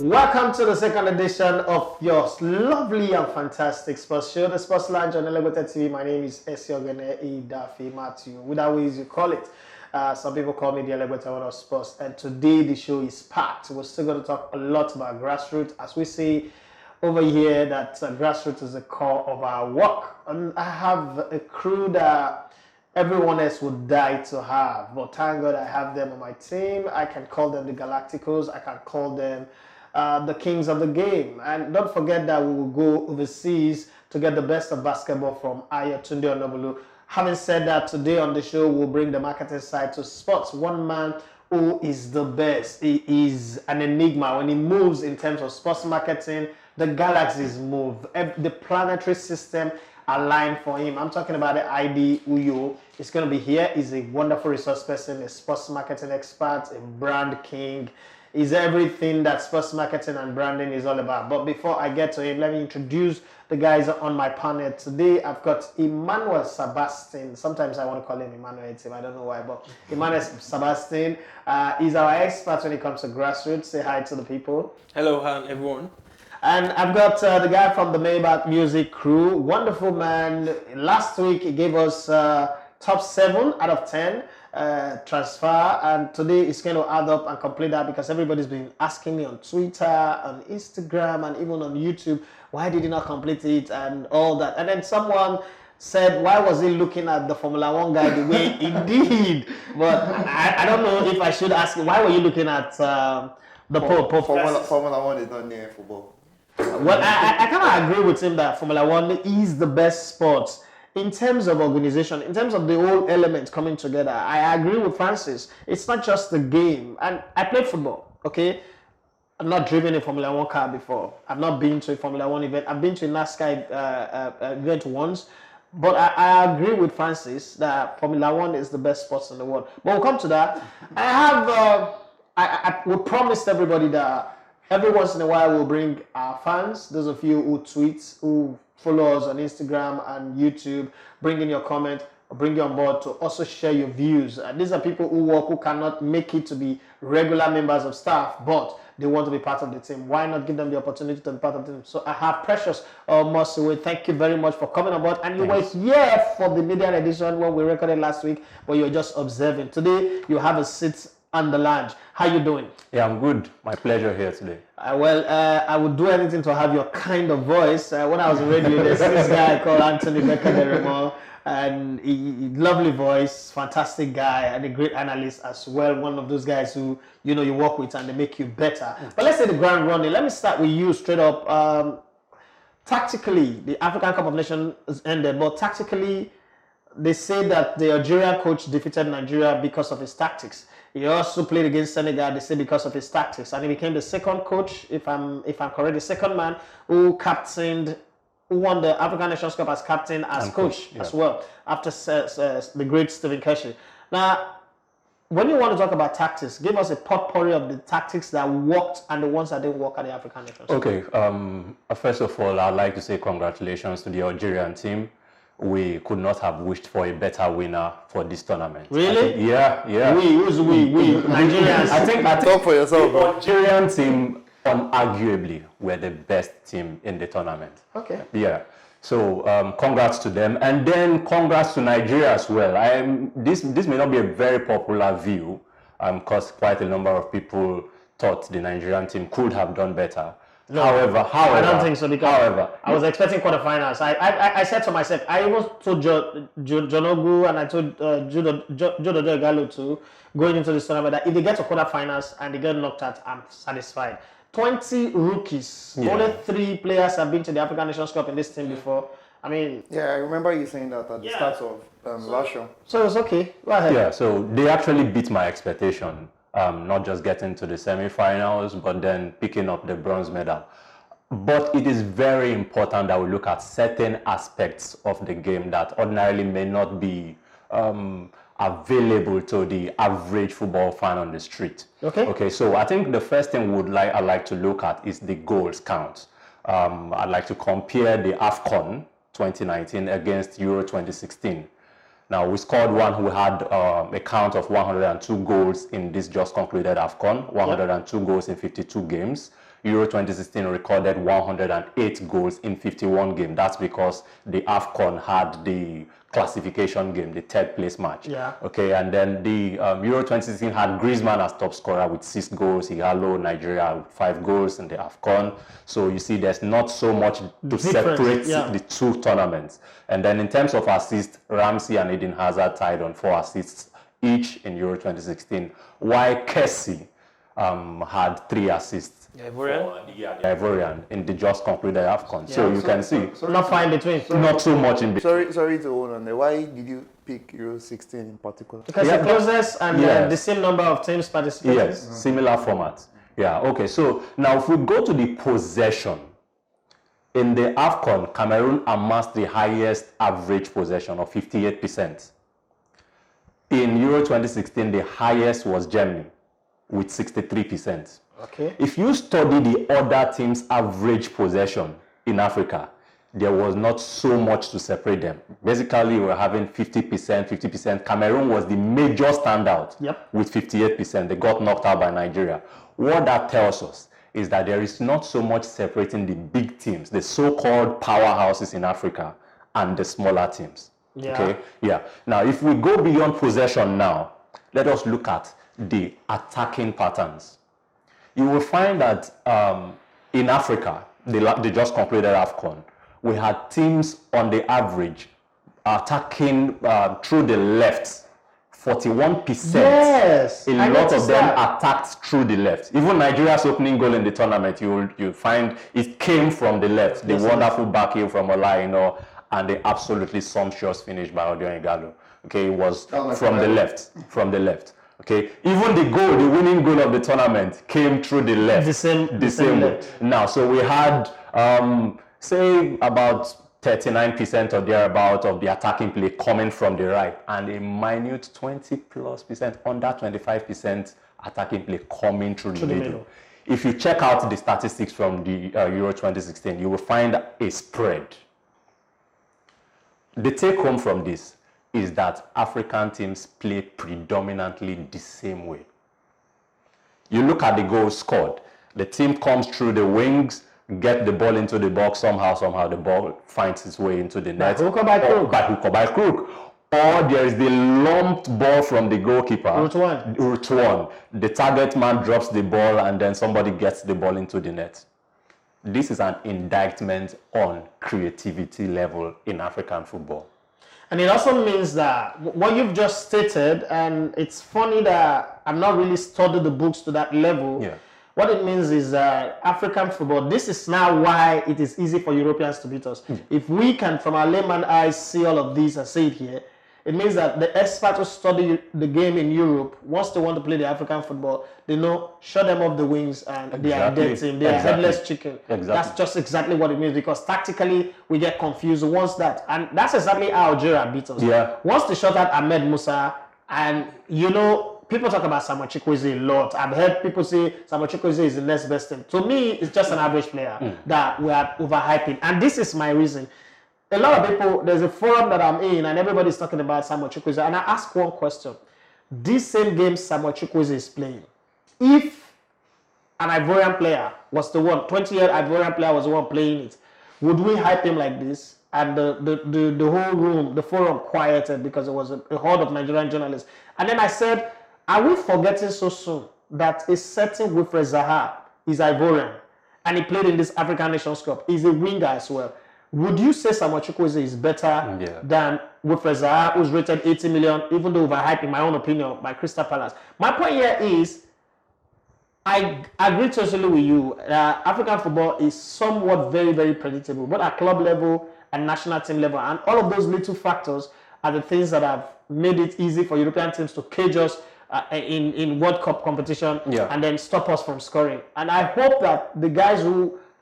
Welcome to the second edition of your lovely and fantastic sports show, the Sports Lounge on Elevated TV. My name is Esiogene Idafi Matthew, whatever ways you call it. Some people call me the Elevated One of Sports, and today the show is packed. We're still going to talk a lot about grassroots, as we say over here that grassroots is the core of our work. And I have a crew that everyone else would die to have, but thank God I have them on my team. I can call them the Galacticos. I can call them the kings of the game. And don't forget that we will go overseas to get the best of basketball from Ayotunde Onobulu. Having said that, today on the show we'll bring the marketing side to sports. One man who is the best. He is an enigma. When he moves in terms of sports marketing, the galaxies move. The planetary system aligned for him. I'm talking about the ID Uyo. He's going to be here. He's a wonderful resource person, a sports marketing expert, a brand king. Is everything that sports marketing and branding is all about. But before I get to him, let me introduce the guys on my panel. Today, I've got Emmanuel Sabastine. Sometimes I want to call him Emmanuel Tim. I don't know why, but Emmanuel Sabastine is our expert when it comes to grassroots. Say hi to the people. Hello, everyone. And I've got the guy from the Maybach Music crew. Wonderful man. Last week, he gave us top 7 out of 10. Transfer, and today it's going to add up and complete that because everybody's been asking me on Twitter, on Instagram, and even on YouTube, why did he not complete it and all that. And then someone said, why was he looking at the Formula 1 guy the way he did? But I don't know if I should ask you, why were you looking at the Formula 1 is not near football. Well, I kind of agree with him that Formula 1 is the best sport. In terms of organization, in terms of the whole elements coming together, I agree with Francis. It's not just the game. And I played football, okay? I've not driven a Formula 1 car before. I've not been to a Formula 1 event. I've been to a NASCAR event once. But I agree with Francis that Formula 1 is the best sport in the world. But we'll come to that. We promised everybody that every once in a while we'll bring our fans, those of you who tweet, who follow us on Instagram and YouTube, bring in your comment, or bring you on board to also share your views. These are people who work, who cannot make it to be regular members of staff, but they want to be part of the team. Why not give them the opportunity to be part of the team? So I have Precious Mosiwe. Thank you very much for coming on board. And you were here for the media edition when we recorded last week, but you were just observing. Today, you have a seat on the lounge. How you doing? Yeah, I'm good. My pleasure here today. I would do anything to have your kind of voice. When I was in radio, there's this guy called Anthony Becker, and he lovely voice, fantastic guy, and a great analyst as well. One of those guys who you work with and they make you better. But let's say the ground running. Let me start with you straight up. Tactically, the African Cup of Nations ended, but tactically, they say that the Algerian coach defeated Nigeria because of his tactics. He also played against Senegal, they say, because of his tactics. And he became the second coach, if I'm correct, the second man who won the African Nations Cup as captain, as coach as well, after the great Stephen Keshi. Now, when you want to talk about tactics, give us a potpourri of the tactics that worked and the ones that didn't work at the African Nations Cup. Okay, first of all, I'd like to say congratulations to the Algerian team. We could not have wished for a better winner for this tournament. Really? Yeah. Who's we? Nigerians. I think Talk for yourself, the bro. Algerian team, unarguably, were the best team in the tournament. Okay. Yeah. So congrats to them, and then congrats to Nigeria as well. This may not be a very popular view, because quite a number of people thought the Nigerian team could have done better. No, However, I don't think so, because I was expecting quarterfinals. I said to myself, I even told Jonogu and I told Jodo Gallo too, going into this tournament, that if they get to quarterfinals and they get knocked out, I'm satisfied. 20 rookies, only 3 players have been to the African Nations Cup in this team before. I mean, Yeah, I remember you saying that at the start of last show. So it's okay. Go ahead. Yeah, so they actually beat my expectation. Not just getting to the semi-finals, but then picking up the bronze medal. But it is very important that we look at certain aspects of the game that ordinarily may not be available to the average football fan on the street. Okay, so I think the first thing I'd like to look at is the goals count. I'd like to compare the AFCON 2019 against Euro 2016. Now, we scored one who had a count of 102 goals in this just concluded AFCON, 102 goals in 52 games. Euro 2016 recorded 108 goals in 51 games. That's because the AFCON had the classification game, the third place match. Yeah. Okay, and then the Euro 2016 had Griezmann as top scorer with 6 goals. Igalo, Nigeria with 5 goals in the AFCON. So you see, there's not so much to separate the two tournaments. And then in terms of assists, Ramsey and Eden Hazard tied on 4 assists each in Euro 2016, while Kessie had 3 assists. Ivorian in the just concluded AFCON. Yeah. So you can see. Not far in between. Not so much in between. Sorry to hold on there. Why did you pick Euro 16 in particular? Because the closest and the same number of teams participating. Yes, similar format. Yeah, okay. So now if we go to the possession, in the AFCON, Cameroon amassed the highest average possession of 58%. In Euro 2016, the highest was Germany with 63%. Okay. If you study the other teams' average possession in Africa, there was not so much to separate them. Basically, we're having 50%. Cameroon was the major standout with 58%. They got knocked out by Nigeria. What that tells us is that there is not so much separating the big teams, the so-called powerhouses in Africa, and the smaller teams. Yeah. Okay? Yeah. Now, if we go beyond possession now, let us look at the attacking patterns. You will find that in Africa, they just concluded AFCON, we had teams on the average attacking through the left, 41%. Yes, a lot of them attacked through the left. Even Nigeria's opening goal in the tournament, you'll find it came from the left. The wonderful back heel from Olaino and the absolutely sumptuous finish by Odion Igalo. Okay, it was from the left. Okay, even the winning goal of the tournament came through the left. The same way. Now, so we had, say, about 39% or thereabout of the attacking play coming from the right, and a minute 20+%, under 25% attacking play coming through the middle. If you check out the statistics from the Euro 2016, you will find a spread. The take home from this is that African teams play predominantly the same way. You look at the goals scored. The team comes through the wings, get the ball into the box, somehow the ball finds its way into the net. By hook or by crook. Or there is the lumped ball from the goalkeeper. Route one. The target man drops the ball and then somebody gets the ball into the net. This is an indictment on creativity level in African football. And it also means that what you've just stated, and it's funny that I've not really studied the books to that level. Yeah. What it means is that African football, this is now why it is easy for Europeans to beat us. If we can, from our layman eyes, see all of these and see it here, it means that the experts who study the game in Europe, once they want to play the African football, they know, shut them off the wings and they are dead team. They are headless chicken. That's just exactly what it means, because tactically we get confused once that. And that's exactly how Algeria beat us. Yeah. Once they shot at Ahmed Musa, and you know, people talk about Samuel Chukwueze a lot. I've heard people say Samuel Chukwueze is the next best thing. To me, it's just an average player that we are overhyping. And this is my reason. A lot of people, there's a forum that I'm in and everybody's talking about Samuel Chukwueze. And I ask one question. This same game Samuel Chukwueze is playing, if an Ivorian player was the one, 20-year-old Ivorian player was the one playing it, would we hype him like this? And the whole room, the forum quieted because it was a horde of Nigerian journalists. And then I said, are we forgetting so soon that a certain Wilfred Zaha is Ivorian and he played in this African Nations Cup? He's a winger as well. Would you say Samuel Chukwueze is better than Wilfred Zaha, who's rated 80 million, even though overhyped, in my own opinion, by Crystal Palace? My point here is, I agree totally with you. African football is somewhat very, very predictable, both at club level and national team level. And all of those little factors are the things that have made it easy for European teams to cage us in World Cup competition and then stop us from scoring. And I hope that the guys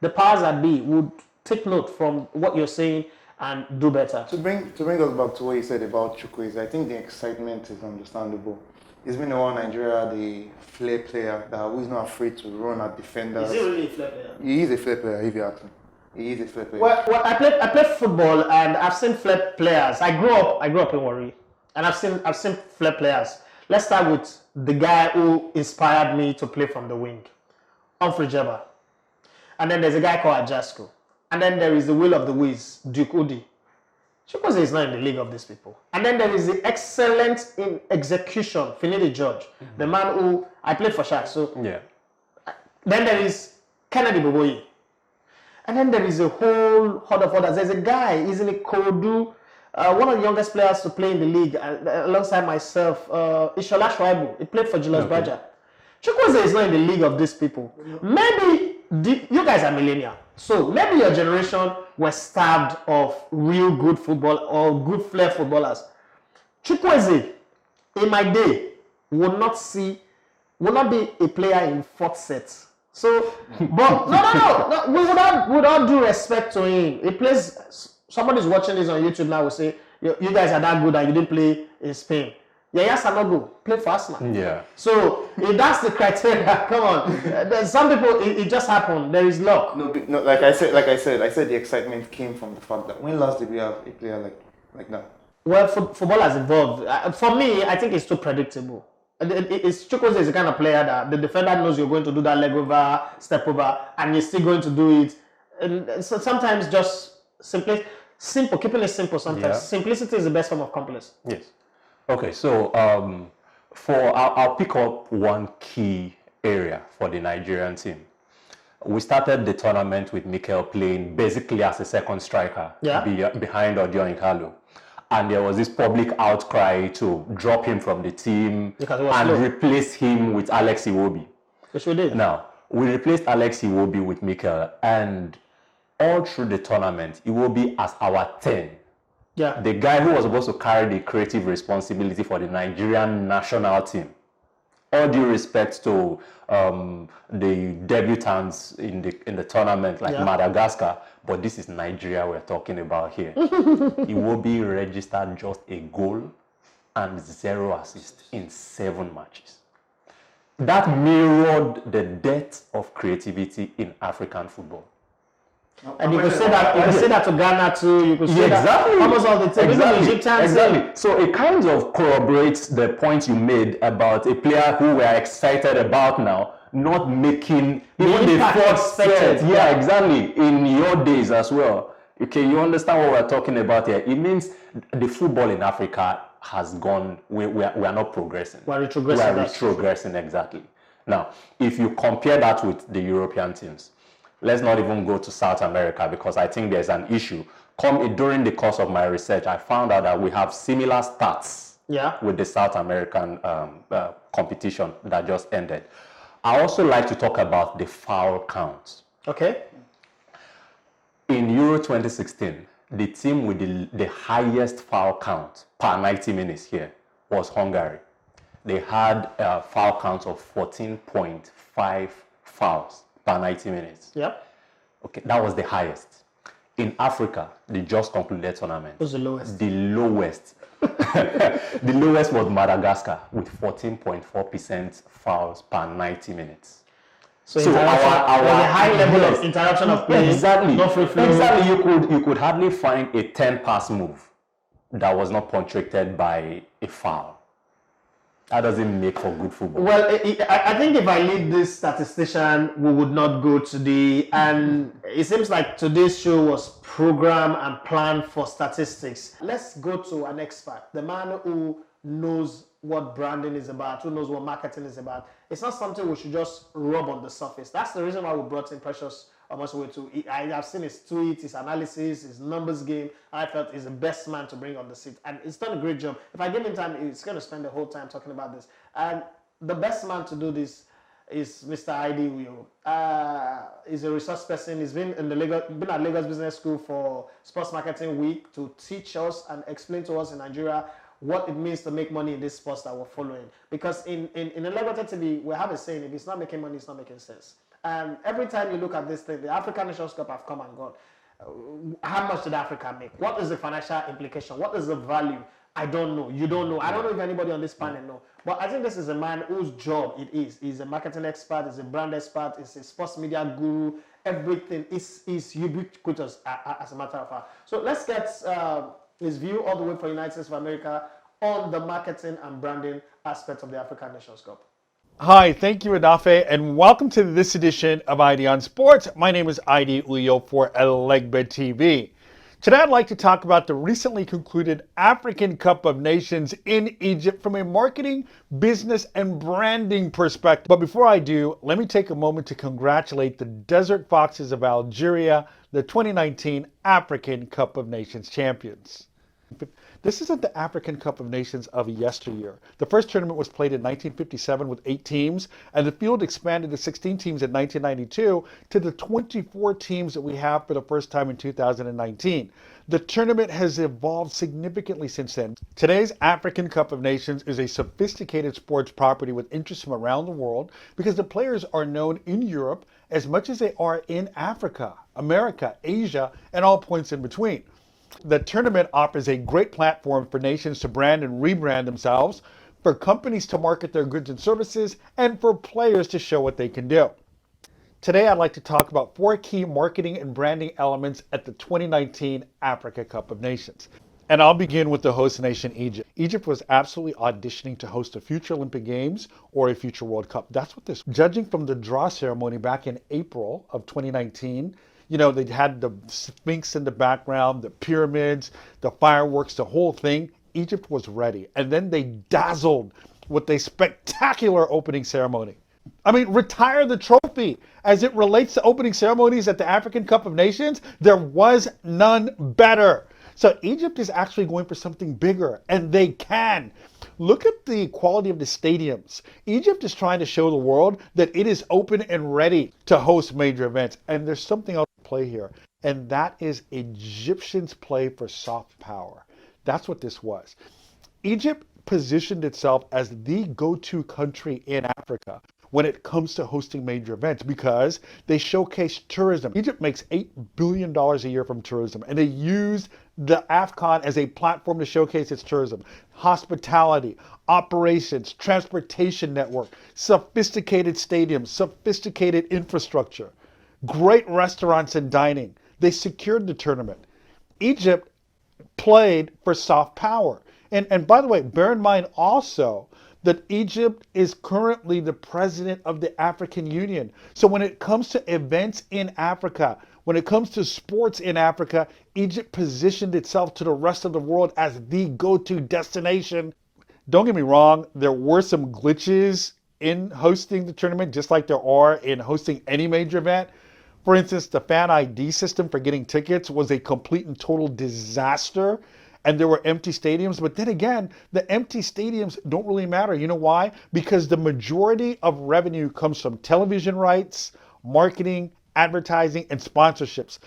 the powers that be, would take note from what you're saying and do better. To bring us back to what you said about Chukwueze, I think the excitement is understandable. He's been the one Nigeria, the flair player who is not afraid to run at defenders. Is he really a flair player? He is a flair player, if you ask me. He is a flair player. Well, I played football and I've seen flair players. I grew up in Warri, and I've seen flair players. Let's start with the guy who inspired me to play from the wing, Humphrey Jeba. And then there's a guy called Ajasco. And then there is the will of the Wiz, Duke Udi. Chukwueze is not in the league of these people. And then there is the excellence in execution, Finidi George, the man who I played for Sharks. So yeah. Then there is Kennedy Boboyi. And then there is a whole horde of others. There's a guy, isn't it, Kodu, one of the youngest players to play in the league, alongside myself, Ishola Shwaibu. He played for Julius Baja. Chukwueze is not in the league of these people. Maybe you guys are millennial. So maybe your generation was starved of real good football or good flair footballers. Chukwueze, in my day, would not be a player in fourth set. So, but no. With all due respect to him, he plays. Somebody's watching this on YouTube now will say, you guys are that good and you didn't play in Spain. Yaya Sanogo played for Arsenal. Yeah. So if that's the criteria, come on. There's some people it just happened. There is luck. No. Like I said, the excitement came from the fact that when last did we have a player like that? Well, football has evolved. For me, I think it's too predictable. Chukwueze is the kind of player that the defender knows you're going to do that leg over, step over, and you're still going to do it. And so sometimes just simple, keeping it simple sometimes. Yeah. Simplicity is the best form of complex. Yes. Okay, so I'll pick up one key area for the Nigerian team. We started the tournament with Mikel playing basically as a second striker behind Odion Ighalo. And there was this public outcry to drop him from the team and replace him with Alex Iwobi. Which we did. Now, we replaced Alex Iwobi with Mikel, and all through the tournament, Iwobi as our 10. Yeah. The guy who was supposed to carry the creative responsibility for the Nigerian national team. All due respect to the debutants in the tournament, like Madagascar, but this is Nigeria we're talking about here. Iwobi registered just a goal and 0 assists in 7 matches. That mirrored the death of creativity in African football. And you could say that to Ghana too. You could say that almost all the time. Exactly. So it kind of corroborates the point you made about a player who we are excited about now not making even the first set. Yeah, exactly. In your days as well. Okay, you understand what we're talking about here. It means the football in Africa has gone. We are not progressing. We're retrogressing. We are retrogressing, exactly. Now, if you compare that with the European teams. Let's not even go to South America because I think there's an issue. During the course of my research, I found out that we have similar stats with the South American competition that just ended. I also like to talk about the foul count. Okay. In Euro 2016, the team with the highest foul count per 90 minutes here was Hungary. They had a foul count of 14.5 fouls per 90 minutes. Yep. Okay, that was the highest. In Africa, the just concluded tournament. What was the lowest? The lowest. The lowest was Madagascar with 14.4% fouls per 90 minutes. So our high level of interaction of play. Exactly. Not free flow. Exactly. You could hardly find a 10-pass move that was not punctuated by a foul. That doesn't make for good football. Well, I think if I lead this statistician, we would not go today. And it seems like today's show was programmed and planned for statistics. Let's go to an expert, the man who knows what branding is about, who knows what marketing is about. It's not something we should just rub on the surface. That's the reason why we brought in Precious Omosuwetu. I have seen his tweets, his analysis, his numbers game. I felt he's the best man to bring on the seat. And he's done a great job. If I give him time, he's going to spend the whole time talking about this. And the best man to do this is Mr. Id Uyo. He's a resource person. He's been at Lagos Business School for Sports Marketing Week to teach us and explain to us in Nigeria what it means to make money in this sports that we're following. Because in Lagos TV, we have a saying, if it's not making money, it's not making sense. And every time you look at this thing, the African Nations Cup have come and gone. How much did Africa make? What is the financial implication? What is the value? I don't know. You don't know. I don't know if anybody on this panel knows. But I think this is a man whose job it is. He's a marketing expert. He's a brand expert. He's a sports media guru. Everything is ubiquitous, as a matter of fact. So let's get his view all the way from United States of America on the marketing and branding aspect of the African Nations Cup. Hi, thank you, Adafe, and welcome to this edition of ID on Sports. My name is ID Uyo for Elegba TV. Today I'd like to talk about the recently concluded African Cup of Nations in Egypt from a marketing, business, and branding perspective. But before I do, let me take a moment to congratulate the Desert Foxes of Algeria, the 2019 African Cup of Nations champions. This isn't the African Cup of Nations of yesteryear. The first tournament was played in 1957 with 8 teams, and the field expanded to 16 teams in 1992 to the 24 teams that we have for the first time in 2019. The tournament has evolved significantly since then. Today's African Cup of Nations is a sophisticated sports property with interest from around the world because the players are known in Europe as much as they are in Africa, America, Asia, and all points in between. The tournament offers a great platform for nations to brand and rebrand themselves, for companies to market their goods and services, and for players to show what they can do. Today, I'd like to talk about 4 key marketing and branding elements at the 2019 Africa Cup of Nations. And I'll begin with the host nation, Egypt. Egypt was absolutely auditioning to host a future Olympic Games or a future World Cup. That's what this, judging from the draw ceremony back in April of 2019, they had the Sphinx in the background, the pyramids, the fireworks, the whole thing. Egypt was ready. And then they dazzled with a spectacular opening ceremony. I mean, retire the trophy. As it relates to opening ceremonies at the African Cup of Nations, there was none better. So Egypt is actually going for something bigger, and they can. Look at the quality of the stadiums. Egypt is trying to show the world that it is open and ready to host major events. And there's something else at play here, and that is Egyptians play for soft power. That's what this was. Egypt positioned itself as the go-to country in Africa when it comes to hosting major events because they showcase tourism. Egypt makes $8 billion a year from tourism, and they use the AFCON as a platform to showcase its tourism, hospitality, operations, transportation network, sophisticated stadiums, sophisticated infrastructure, great restaurants and dining. They secured the tournament. Egypt played for soft power. And by the way, bear in mind also that Egypt is currently the president of the African Union. So when it comes to events in Africa, when it comes to sports in Africa, Egypt positioned itself to the rest of the world as the go-to destination. Don't get me wrong, there were some glitches in hosting the tournament, just like there are in hosting any major event. For instance, the fan ID system for getting tickets was a complete and total disaster. And there were empty stadiums. But then again, the empty stadiums don't really matter. You know why? Because the majority of revenue comes from television rights, marketing, advertising, and sponsorships.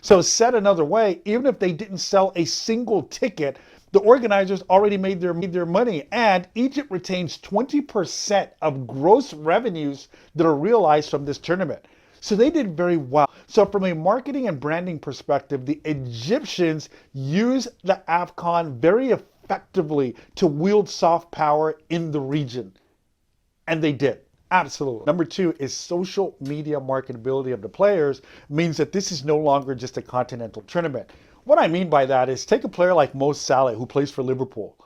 So said another way, even if they didn't sell a single ticket, the organizers already made their money. And Egypt retains 20% of gross revenues that are realized from this tournament. So they did very well. So from a marketing and branding perspective, the Egyptians used the AFCON very effectively to wield soft power in the region. And they did. Absolutely. Number 2 is social media marketability of the players means that this is no longer just a continental tournament. What I mean by that is take a player like Mo Salah who plays for Liverpool.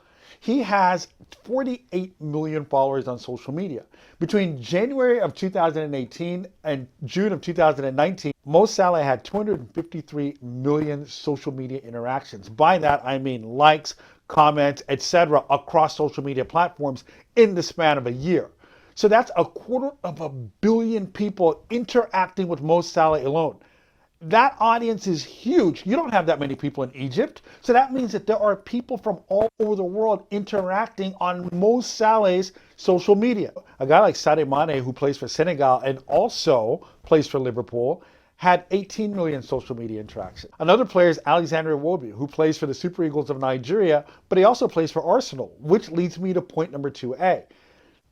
He has 48 million followers on social media. Between January of 2018 and June of 2019, Mo Salah had 253 million social media interactions. By that, I mean likes, comments, etc. across social media platforms in the span of a year. So that's 250 million people interacting with Mo Salah alone. That audience is huge. You don't have that many people in Egypt. So that means that there are people from all over the world interacting on Mo Salah's social media. A guy like Sadio Mane, who plays for Senegal and also plays for Liverpool, had 18 million social media interactions. Another player is Alexander Iwobi, who plays for the Super Eagles of Nigeria, but he also plays for Arsenal, which leads me to point number 2A.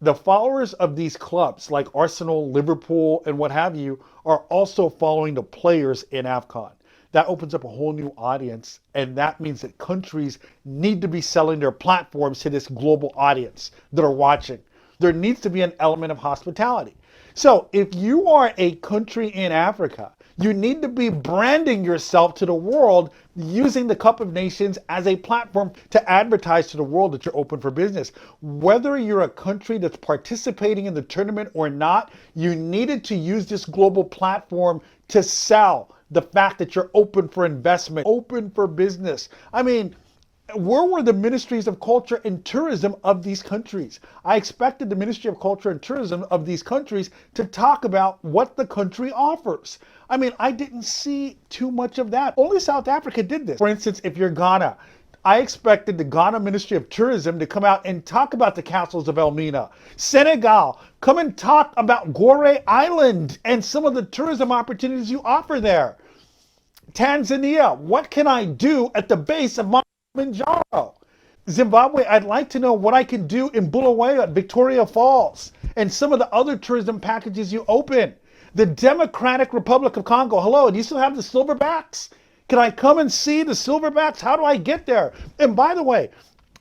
The followers of these clubs like Arsenal, Liverpool, and what have you are also following the players in AFCON. That opens up a whole new audience, and that means that countries need to be selling their platforms to this global audience that are watching. There needs to be an element of hospitality. So if you are a country in Africa You need to be branding yourself to the world using the Cup of Nations as a platform to advertise to the world that you're open for business. Whether you're a country that's participating in the tournament or not, you needed to use this global platform to sell the fact that you're open for investment, open for business. I mean, where were the ministries of culture and tourism of these countries? I expected the Ministry of Culture and Tourism of these countries to talk about what the country offers. I mean, I didn't see too much of that. Only South Africa did this. For instance, if you're Ghana, I expected the Ghana Ministry of Tourism to come out and talk about the castles of Elmina. Senegal, come and talk about Gore Island and some of the tourism opportunities you offer there. Tanzania, what can I do at the base of Mount Kilimanjaro? Zimbabwe, I'd like to know what I can do in Bulawayo at Victoria Falls and some of the other tourism packages you open. The Democratic Republic of Congo, hello, do you still have the silverbacks? Can I come and see the silverbacks? How do I get there? And by the way,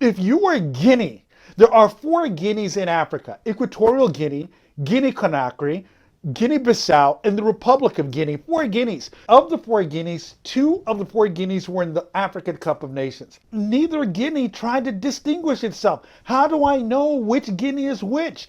if you were Guinea, there are 4 Guineas in Africa: Equatorial Guinea, Guinea-Conakry, Guinea-Bissau, and the Republic of Guinea. 4 Guineas. Of the 4 Guineas, 2 of the 4 Guineas were in the African Cup of Nations. Neither Guinea tried to distinguish itself. How do I know which Guinea is which?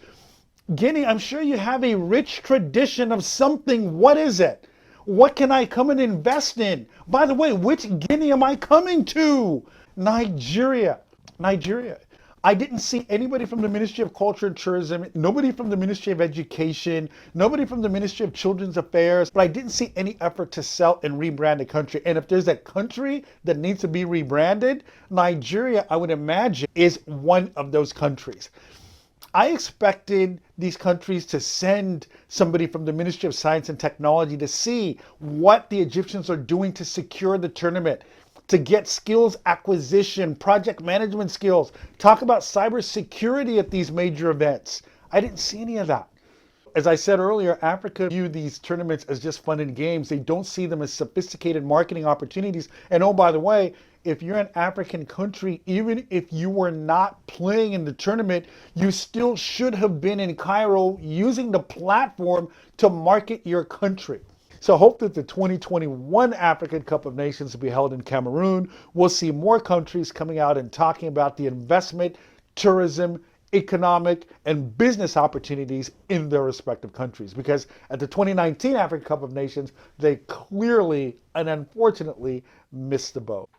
Guinea, I'm sure you have a rich tradition of something. What is it? What can I come and invest in? By the way, which Guinea am I coming to? Nigeria. Nigeria. I didn't see anybody from the Ministry of Culture and Tourism, nobody from the Ministry of Education, nobody from the Ministry of Children's Affairs, but I didn't see any effort to sell and rebrand a country. And if there's a country that needs to be rebranded, Nigeria, I would imagine, is one of those countries. I expected these countries to send somebody from the Ministry of Science and Technology to see what the Egyptians are doing to secure the tournament, to get skills acquisition, project management skills, talk about cybersecurity at these major events. I didn't see any of that. As I said earlier, Africa view these tournaments as just fun and games. They don't see them as sophisticated marketing opportunities. And oh, by the way, if you're an African country, even if you were not playing in the tournament, you still should have been in Cairo using the platform to market your country. So I hope that the 2021 African Cup of Nations will be held in Cameroon. We'll see more countries coming out and talking about the investment, tourism, economic, and business opportunities in their respective countries. Because at the 2019 African Cup of Nations, they clearly and unfortunately missed the boat.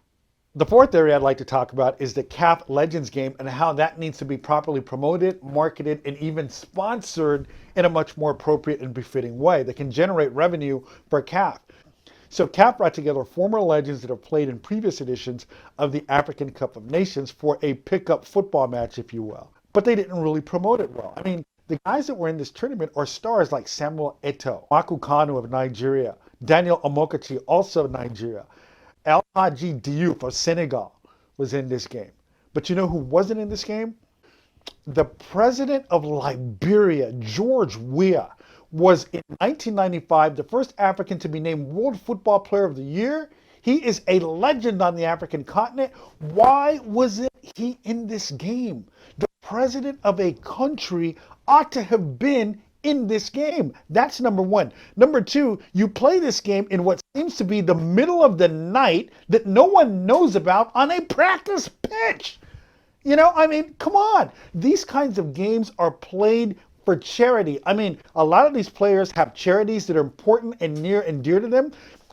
The fourth area I'd like to talk about is the CAF Legends game and how that needs to be properly promoted, marketed, and even sponsored in a much more appropriate and befitting way that can generate revenue for CAF. So CAF brought together former legends that have played in previous editions of the African Cup of Nations for a pickup football match, if you will. But they didn't really promote it well. I mean, the guys that were in this tournament are stars like Samuel Eto'o, Maku Kanu of Nigeria, Daniel Omokachi, also of Nigeria. El Hadji Diouf of Senegal was in this game. But you know who wasn't in this game? The president of Liberia, George Weah, was in 1995 the first African to be named World Football Player of the Year. He is a legend on the African continent. Why wasn't he in this game? The president of a country ought to have been in this game. That's number one. Number two, you play this game in what seems to be the middle of the night that no one knows about on a practice pitch. You know, I mean, come on. These kinds of games are played for charity. I mean, a lot of these players have charities that are important and near and dear to them.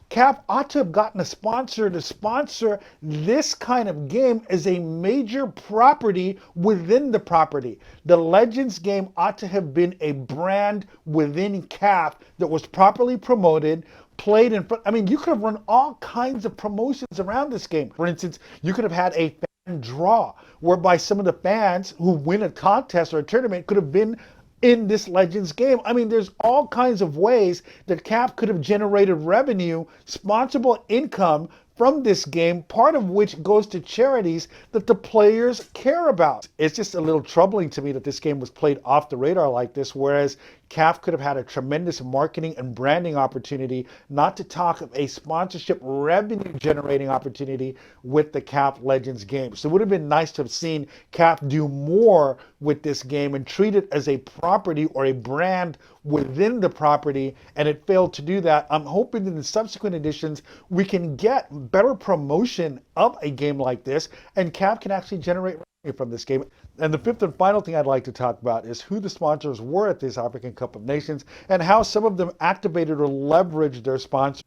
CAF ought to have gotten a sponsor to sponsor this kind of game as a major property within the property. The Legends game ought to have been a brand within CAF that was properly promoted, played in front. I mean, you could have run all kinds of promotions around this game. For instance, you could have had a fan draw whereby some of the fans who win a contest or a tournament could have been in this Legends game. I mean, there's all kinds of ways that CAF could have generated revenue, sponsorable income from this game, part of which goes to charities that the players care about. It's just a little troubling to me that this game was played off the radar like this, whereas CAF could have had a tremendous marketing and branding opportunity, not to talk of a sponsorship revenue generating opportunity with the CAF Legends game. So it would have been nice to have seen CAF do more with this game and treat it as a property or a brand within the property, and it failed to do that. I'm hoping that in subsequent editions we can get better promotion of a game like this, and CAF can actually generate revenue from this game. And the fifth and final thing I'd like to talk about is who the sponsors were at this African Cup of Nations and how some of them activated or leveraged their sponsors.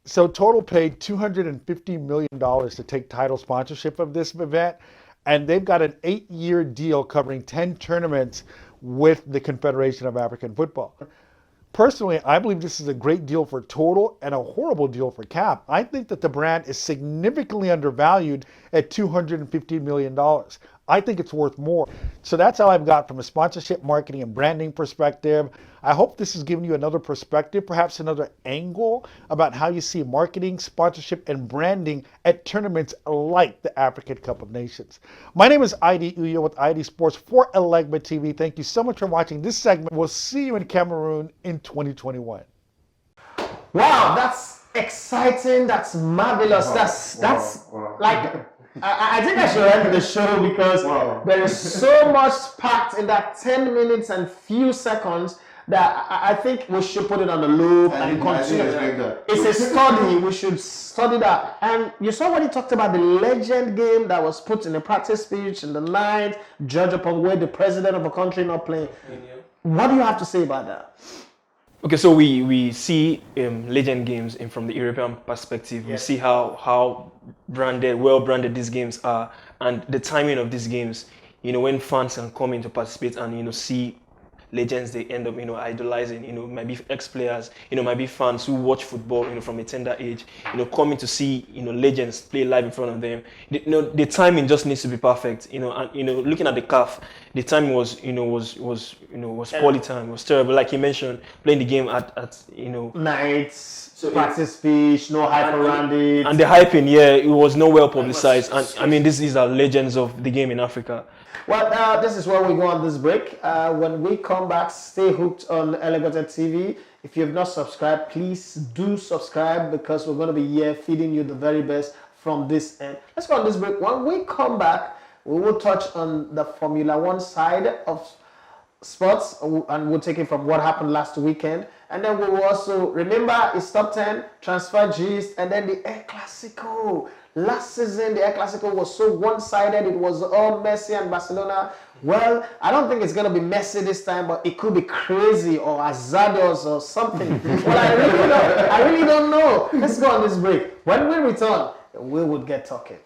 So Total paid $250 million to take title sponsorship of this event, and they've got an 8-year deal covering 10 tournaments with the Confederation of African Football. Personally, I believe this is a great deal for Total and a horrible deal for CAF. I think that the brand is significantly undervalued at $250 million. I think it's worth more. So that's how I've got from a sponsorship, marketing, and branding perspective. I hope this has given you another perspective, perhaps another angle about how you see marketing, sponsorship, and branding at tournaments like the African Cup of Nations. My name is ID Uyo with ID Sports for Elegba TV. Thank you so much for watching this segment. We'll see you in Cameroon in 2021. Wow, that's exciting. That's marvelous. Like, I think I should end the show because there is so much packed in that 10 minutes and few seconds that I think we should put it on the loop and continue. It's a study. We should study that. And you saw when he talked about the legend game that was put in a practice speech in the night, judge upon where the president of a country not playing. What do you have to say about that? Okay, so we see legend games from the European perspective. We see how well branded these games are, and the timing of these games. When fans can come in to participate and see legends they end up idolizing. Might be ex-players. Might be fans who watch football from a tender age. Coming to see legends play live in front of them. The timing just needs to be perfect. And looking at the CAF, the timing was poorly timed. Was terrible. Like you mentioned, playing the game at nights. Practice speech, no hype around it. And the hyping, it was not well publicized. And these are legends of the game in Africa. Well, this is where we go on this break. When we come back, stay hooked on Elevated TV. If you have not subscribed, please do subscribe because we're going to be here feeding you the very best from this end. Let's go on this break. When we come back, we will touch on the Formula One side of sports and we'll take it from what happened last weekend. And then we will also remember it's top 10, transfer gist, and then the El Clasico. Last season, the El Clasico was so one-sided. It was all Messi and Barcelona. Well, I don't think it's going to be Messi this time, but it could be crazy or Azados or something. Well, I really don't know. Let's go on this break. When we return, we would get talking.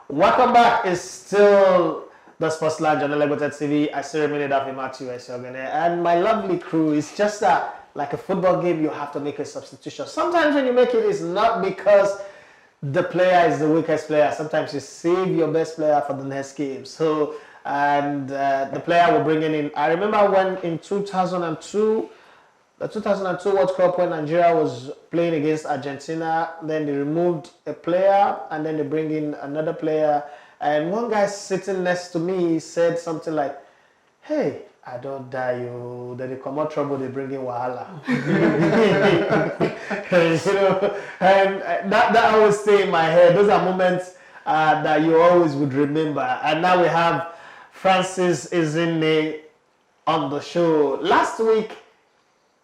Welcome back. It's still the Sports Lounge on Elevated TV. I still remain Daffy Matthew and my lovely crew. It's just that, like a football game, you have to make a substitution. Sometimes when you make it, it's not because the player is the weakest player. Sometimes you save your best player for the next game. So, the player will bring in. I remember when in 2002, the 2002 World Cup when Nigeria was playing against Argentina, then they removed a player and then they bring in another player. And one guy sitting next to me said something like, "Hey, I don't die you. Then they come out trouble, they bring in Wahala." And that always stay in my head. Those are moments that you always would remember. And now we have Francis Ezinne on the show. Last week,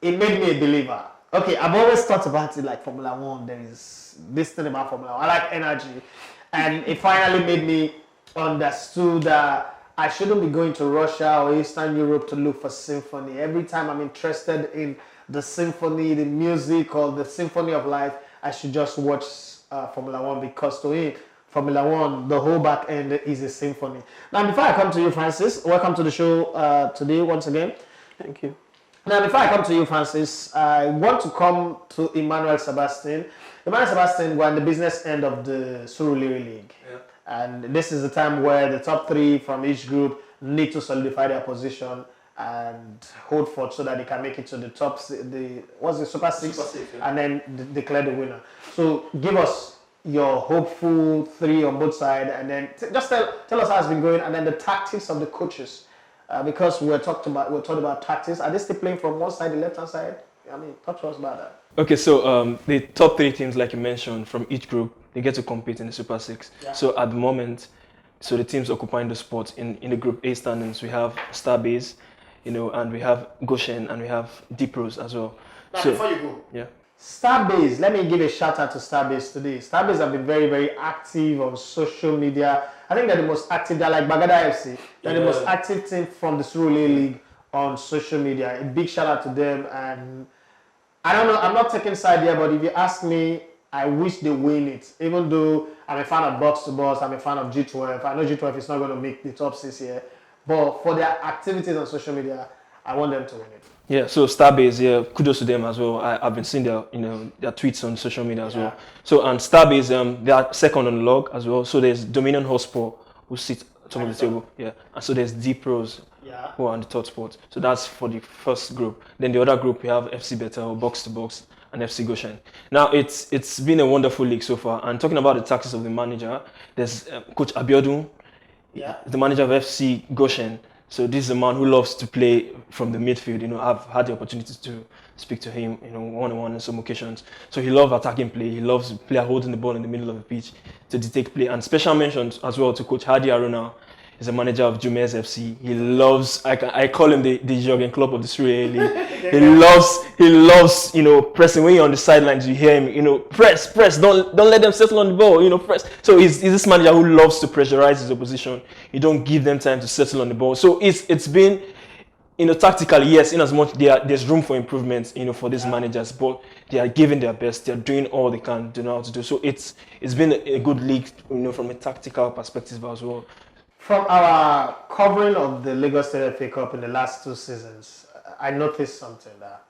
it made me a believer. Okay, I've always thought about it like Formula One. There is this thing about Formula One. I like energy. And it finally made me understood that I shouldn't be going to Russia or Eastern Europe to look for symphony. Every time I'm interested in the symphony, the music, or the symphony of life, I should just watch Formula One because to me, Formula One, the whole back end is a symphony. Now, before I come to you, Francis, welcome to the show today once again. Thank you. Now, before I come to you, Francis, I want to come to Emmanuel Sabastine. Emmanuel Sabastine, we're in the business end of the Surulere League. Yeah. And this is the time where the top three from each group need to solidify their position and hold forth so that they can make it to the top, what's the Super Six, yeah. and then declare the winner. So give us your hopeful 3 on both sides, and then just tell us how it's been going, and then the tactics of the coaches, because we're talking about tactics. Are they still playing from one side, the left hand side? I mean, talk to us about that. Okay, so the top 3 teams, like you mentioned, from each group, they get to compete in the Super Six. Yeah. So at the moment, so the teams occupying the spots in the Group A standings, we have Starbase, and we have Goshen, and we have Deep Rose as well. Now, so, before you go, yeah. Starbase, let me give a shout out to Starbase today. Starbase have been very, very active on social media. I think they're the most active. They're like Bagada FC. They're the most active team from the Surulere League on social media. A big shout out to them. And I don't know, I'm not taking side here, but if you ask me, I wish they win it. Even though I'm a fan of Box to Box, I'm a fan of G12. I know G12 is not going to make the top 6 here. But for their activities on social media, I want them to win it. Yeah, so Starbase, yeah, kudos to them as well. I've been seeing their tweets on social media as well. So and Starbase, they are second on the log as well. So there's Dominion Hotspur who sit top of the table, yeah, and so there's Deep Rose who are on the third spot. So that's for the first group. Then the other group we have FC Bethel, Box to Box, and FC Goshen. Now it's been a wonderful league so far. And talking about the tactics of the manager, there's Coach Abiodun, the manager of FC Goshen. So this is a man who loves to play from the midfield. I've had the opportunity to speak to him, one-on-one on some occasions. So he loves attacking play. He loves the player holding the ball in the middle of the pitch to dictate play. And special mentions as well to Coach Hadi Aruna. He's a manager of Jumes FC. He loves, I call him the Jurgen Klopp of the Surulere League. He loves, pressing. When you're on the sidelines, you hear him, press, don't let them settle on the ball, press. So he's this manager who loves to pressurize his opposition. You don't give them time to settle on the ball. So it's been, tactically, yes, in as much there's room for improvement, for these managers, but they are giving their best. They're doing all they can to know how to do. So it's been a good league, from a tactical perspective as well. From our covering of the Lagos State FA Cup in the last 2 seasons, I noticed something that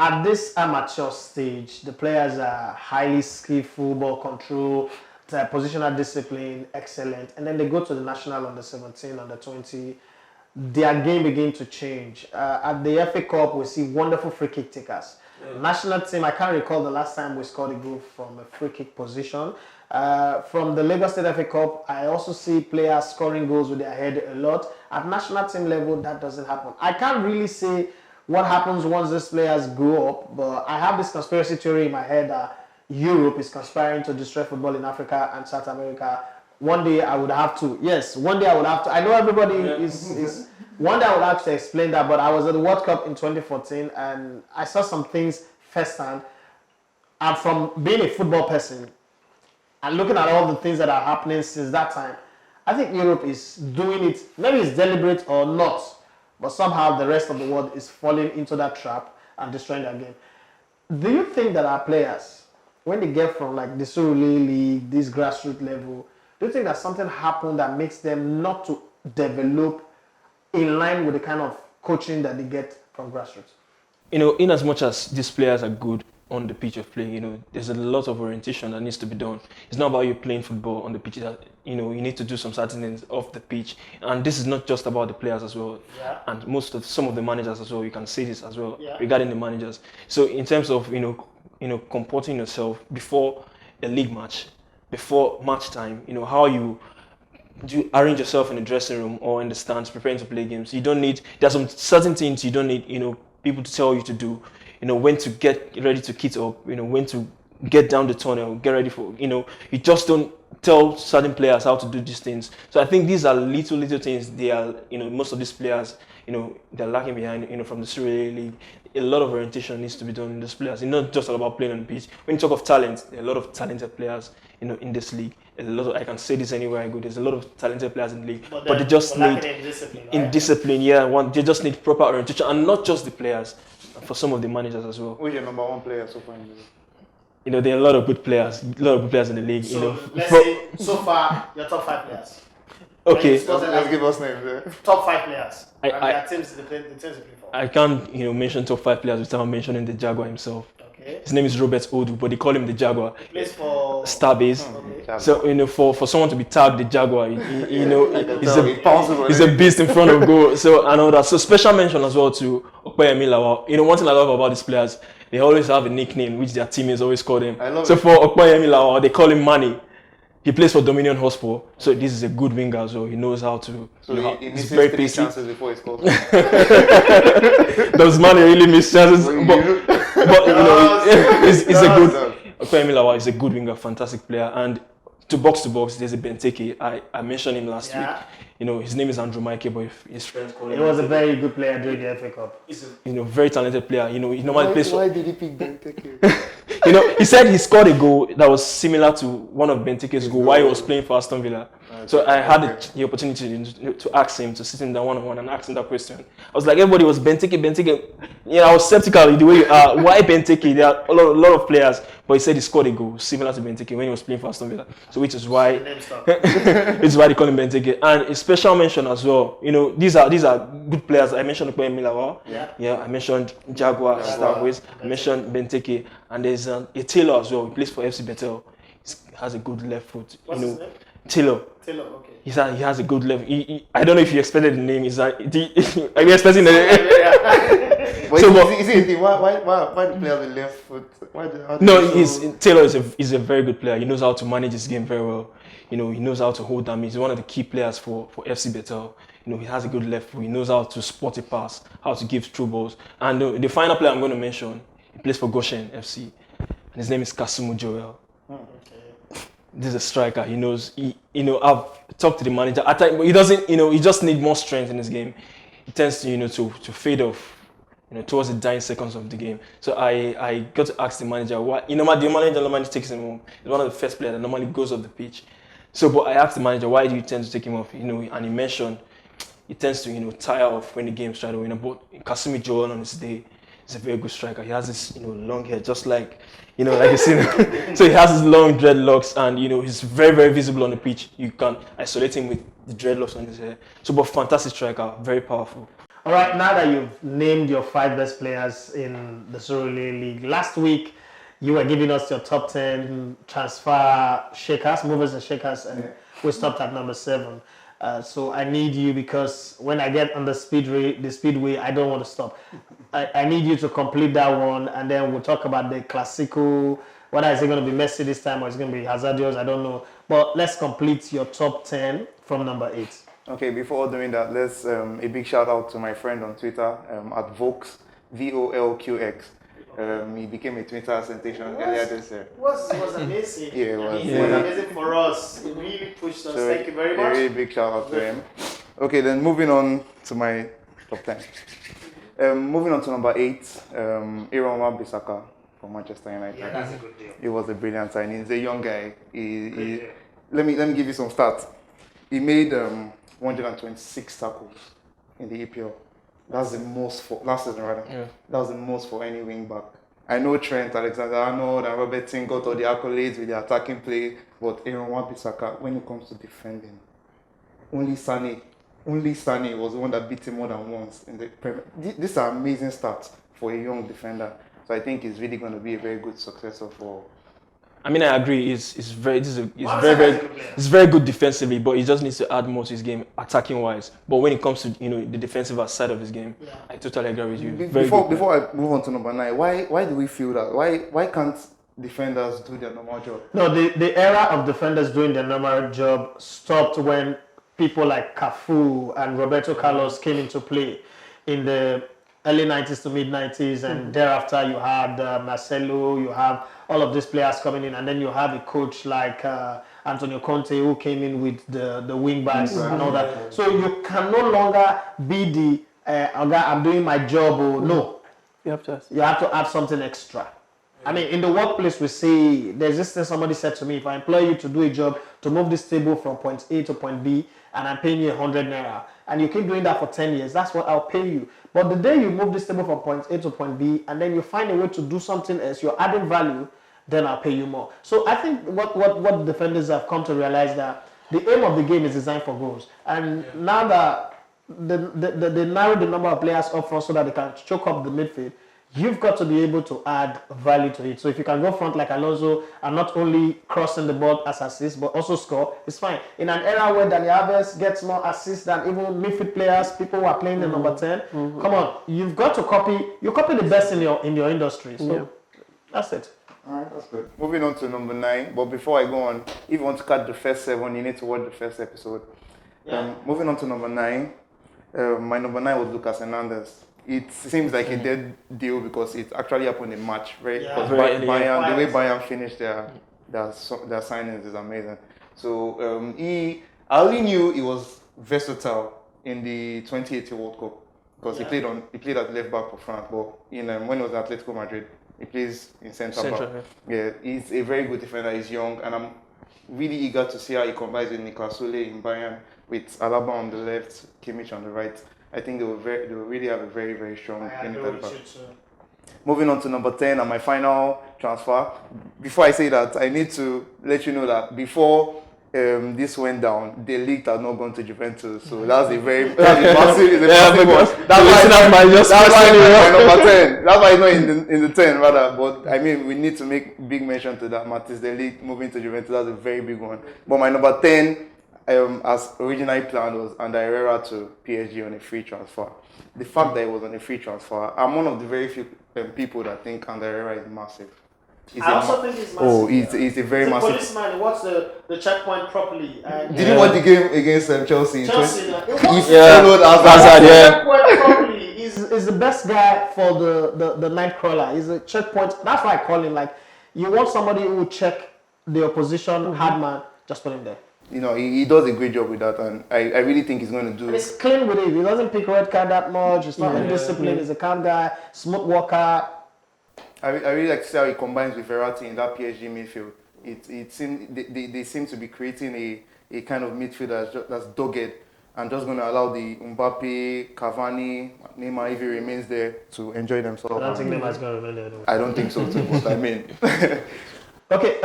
at this amateur stage, the players are highly skillful, ball control, their positional discipline, excellent. And then they go to the national under 17, under 20, their game begins to change. At the FA Cup, we see wonderful free kick takers. National team, I can't recall the last time we scored a goal from a free kick position. From the Lagos State FA Cup, I also see players scoring goals with their head a lot. At national team level, that doesn't happen. I can't really say what happens once these players grow up, but I have this conspiracy theory in my head that Europe is conspiring to destroy football in Africa and South America. One day I would have to, I know everybody is one day I would have to explain that, but I was at the World Cup in 2014 and I saw some things firsthand. And from being a football person, and looking at all the things that are happening since that time, I think Europe is doing it, maybe it's deliberate or not, but somehow the rest of the world is falling into that trap and destroying their game. Do you think that our players, when they get from like the Surulere League, this grassroots level, do you think that something happened that makes them not to develop in line with the kind of coaching that they get from grassroots? In as much as these players are good on the pitch of play, there's a lot of orientation that needs to be done. It's not about you playing football on the pitch. That you need to do some certain things off the pitch, and this is not just about the players as well. And some of the managers as well. You can say this as well regarding the managers. So in terms of comporting yourself before a league match, before match time, how you do arrange yourself in the dressing room or in the stands preparing to play games. There's some certain things you don't need people to tell you to do. When to get ready to kit up, when to get down the tunnel, get ready for, you just don't tell certain players how to do these things. So I think these are little things they are, most of these players, they're lacking behind, from the Surulere League. A lot of orientation needs to be done in these players. It's not just all about playing on the pitch. When you talk of talent, there are a lot of talented players, in this league. I can say this anywhere I go. There's a lot of talented players in the league, but they just need discipline. They just need proper orientation, and not just the players, for some of the managers as well. Who's your number 1 player so far in the league? There are a lot of good players, in the league. So let's say so far your top 5 players. Okay. Let's give us names. Yeah. Top 5 players. The teams they play for. I can't mention top 5 players without mentioning the Jaguar himself. Okay. Okay. His name is Robert Odu, but they call him the Jaguar. He plays for Starbase. Okay. So for someone to be tagged the Jaguar, he's a He's beast in front of goal. So and all that. So special mention as well to Okpeyemi Lawal. One thing I love about these players, they always have a nickname which their teammates always call them. So for Okpeyemi Lawal, they call him Manny. He plays for Dominion Hotspur, so this is a good winger as well. He knows how to. So he he's misses very 3 pacey. chances before he scores. Does Manny really miss chances? But he's a good. Okpeyemi Lawal is a good winger, fantastic player, and to box, there's a Benteke. I mentioned him last week. His name is Andrew Maike, but his friends call him. He was a very good player during the FA Cup. He's a very talented player. He normally plays for. Why did he pick Benteke? He said he scored a goal that was similar to one of Benteke's goal while he was playing for Aston Villa. So I had the opportunity to ask him, to sit him down one-on-one and ask him that question. I was like, everybody was Benteke. I was skeptical the way you are. Why Benteke? There are a lot of players, but he said he scored a goal similar to Benteke when he was playing for Aston Villa. So which is why they call him Benteke. And a special mention as well. These are good players. I mentioned Okpeyemi Lawal. Yeah. I mentioned Jaguar, Starways. I mentioned Benteke, and there's a Taylor as well. He plays for FC Bethel. He has a good left foot. What's his name? Taylor, okay. He has a good level. I don't know if you expected the name. Are you expecting the name? Why the player with left foot? Taylor is a very good player. He knows how to manage his game very well. He knows how to hold them. He's one of the key players for FC Bethel. He has a good left foot. He knows how to spot a pass, how to give through balls. And the final player I'm going to mention, he plays for Goshen FC, and his name is Kasumu Joel. This is a striker. He knows. I've talked to the manager. At times, but he doesn't. He just needs more strength in his game. He tends to, to fade off, towards the dying seconds of the game. So I got to ask the manager why. The manager normally takes him home. He's one of the first players that normally goes off the pitch. So, but I asked the manager, why do you tend to take him off? And he mentioned he tends to, tire off when the game's trying to win. But Kasumi Joel on his day, he's a very good striker. He has this, long hair, just like. Like you see, so he has his long dreadlocks, and he's very, very visible on the pitch. You can isolate him with the dreadlocks on his hair. So, but fantastic striker, very powerful. All right, now that you've named your 5 best players in the Surulere League, last week you were giving us your top 10 transfer shakers, movers and shakers, and we stopped at number 7. So I need you, because when I get on the speedway, I don't want to stop. I need you to complete that one, and then we'll talk about the classical. Whether is it going to be Messi this time or it's going to be Hazardios, I don't know. But let's complete your top 10 from number 8. Okay, before doing that, let's a big shout out to my friend on Twitter at Volks, VOLQX. He became a Twitter sensation earlier this year. It was amazing. Yeah, it was. It was amazing for us. It really pushed us. So thank you very much. A really big shout out to him. Okay, then moving on to my top 10. Moving on to number 8, Aaron Wan-Bissaka from Manchester United. Yeah, that's a good deal. He was a brilliant signing. He's a young guy. Let me give you some stats. He made 126 tackles in the EPL. That's the most for last season, rather. Yeah. That was the most for any wing back. I know Trent Alexander-Arnold and Robertson got all the accolades with the attacking play, but Aaron Wan-Bissaka, when it comes to defending, only Sane was the one that beat him more than once in the Premier. These are amazing stats for a young defender. So I think he's really going to be a very good successor for. I agree. It's very good defensively, but he just needs to add more to his game, attacking wise. But when it comes to the defensive side of his game, I totally agree with you. Before I move on to number 9, why do we feel that? Why can't defenders do their normal job? No, the era of defenders doing their normal job stopped when people like Cafu and Roberto Carlos came into play in the early 90s to mid 90s, and thereafter you had Marcelo, you have all of these players coming in, and then you have a coach like Antonio Conte who came in with the wing backs and all that. So you can no longer be the I'm doing my job. Or no, you have to add something extra. In the workplace, we say, there's this thing somebody said to me, if I employ you to do a job, to move this table from point A to point B, and I'm paying you 100 naira, and you keep doing that for 10 years, that's what I'll pay you. But the day you move this table from point A to point B, and then you find a way to do something else, you're adding value, then I'll pay you more. So I think what defenders have come to realize that the aim of the game is designed for goals. And now that they narrow the number of players up front so that they can choke up the midfield, you've got to be able to add value to it. So if you can go front like Alonso and not only crossing the ball as assist, but also score, it's fine. In an era where Dani Alves gets more assists than even midfield players, people who are playing the number 10, come on, you've got to copy the best in your industry. So that's it. All right, that's good. Moving on to number 9. But before I go on, if you want to cut the first 7, you need to watch the first episode. Moving on to number 9. My number 9 was Lucas Hernandez. It seems like a dead deal because it actually happened in March, right? Because Bayern, the way Bayern finished their signings is amazing. So I only knew he was versatile in the 2018 World Cup because he played at left back for France, but when he was at Atletico Madrid, he plays in centre back. Yeah, he's a very good defender. He's young, and I'm really eager to see how he combines with Niklas Süle in Bayern, with Alaba on the left, Kimmich on the right. I think they will really have a very, very strong unit back. Moving on to number 10 and my final transfer. Before I say that, I need to let you know that before this went down, the league had not gone to Juventus. So that's a massive one. That's why it's not number 10. That's why it's not in the 10 rather. But I mean, we need to make big mention to that. Mathis De Ligt moving to Juventus, that's a very big one. But my number 10, as originally planned, was Ander Herrera to PSG on a free transfer. The fact that it was on a free transfer, I'm one of the very few people that think Ander Herrera is massive. I also think he's massive. Oh, he's a very massive. Policeman, he watched the checkpoint properly. Did you watch the game against Chelsea? He followed Hazard. Checkpoint properly. He's the best guy for the night crawler. He's a checkpoint. That's why I call him. Like, you want somebody who will check the opposition hard man, just put him there. He does a great job with that, and I really think he's going to do. And he's clean with it. He doesn't pick red card that much. He's not indisciplined. He's a calm guy, smooth walker. I really like to see how he combines with Verratti in that PSG midfield. They seem to be creating a kind of midfield that's dogged and just going to allow the Mbappe, Cavani, Neymar, if he remains there, to enjoy themselves. I don't think Neymar's going to remain there. I don't think so too, but I mean. Okay,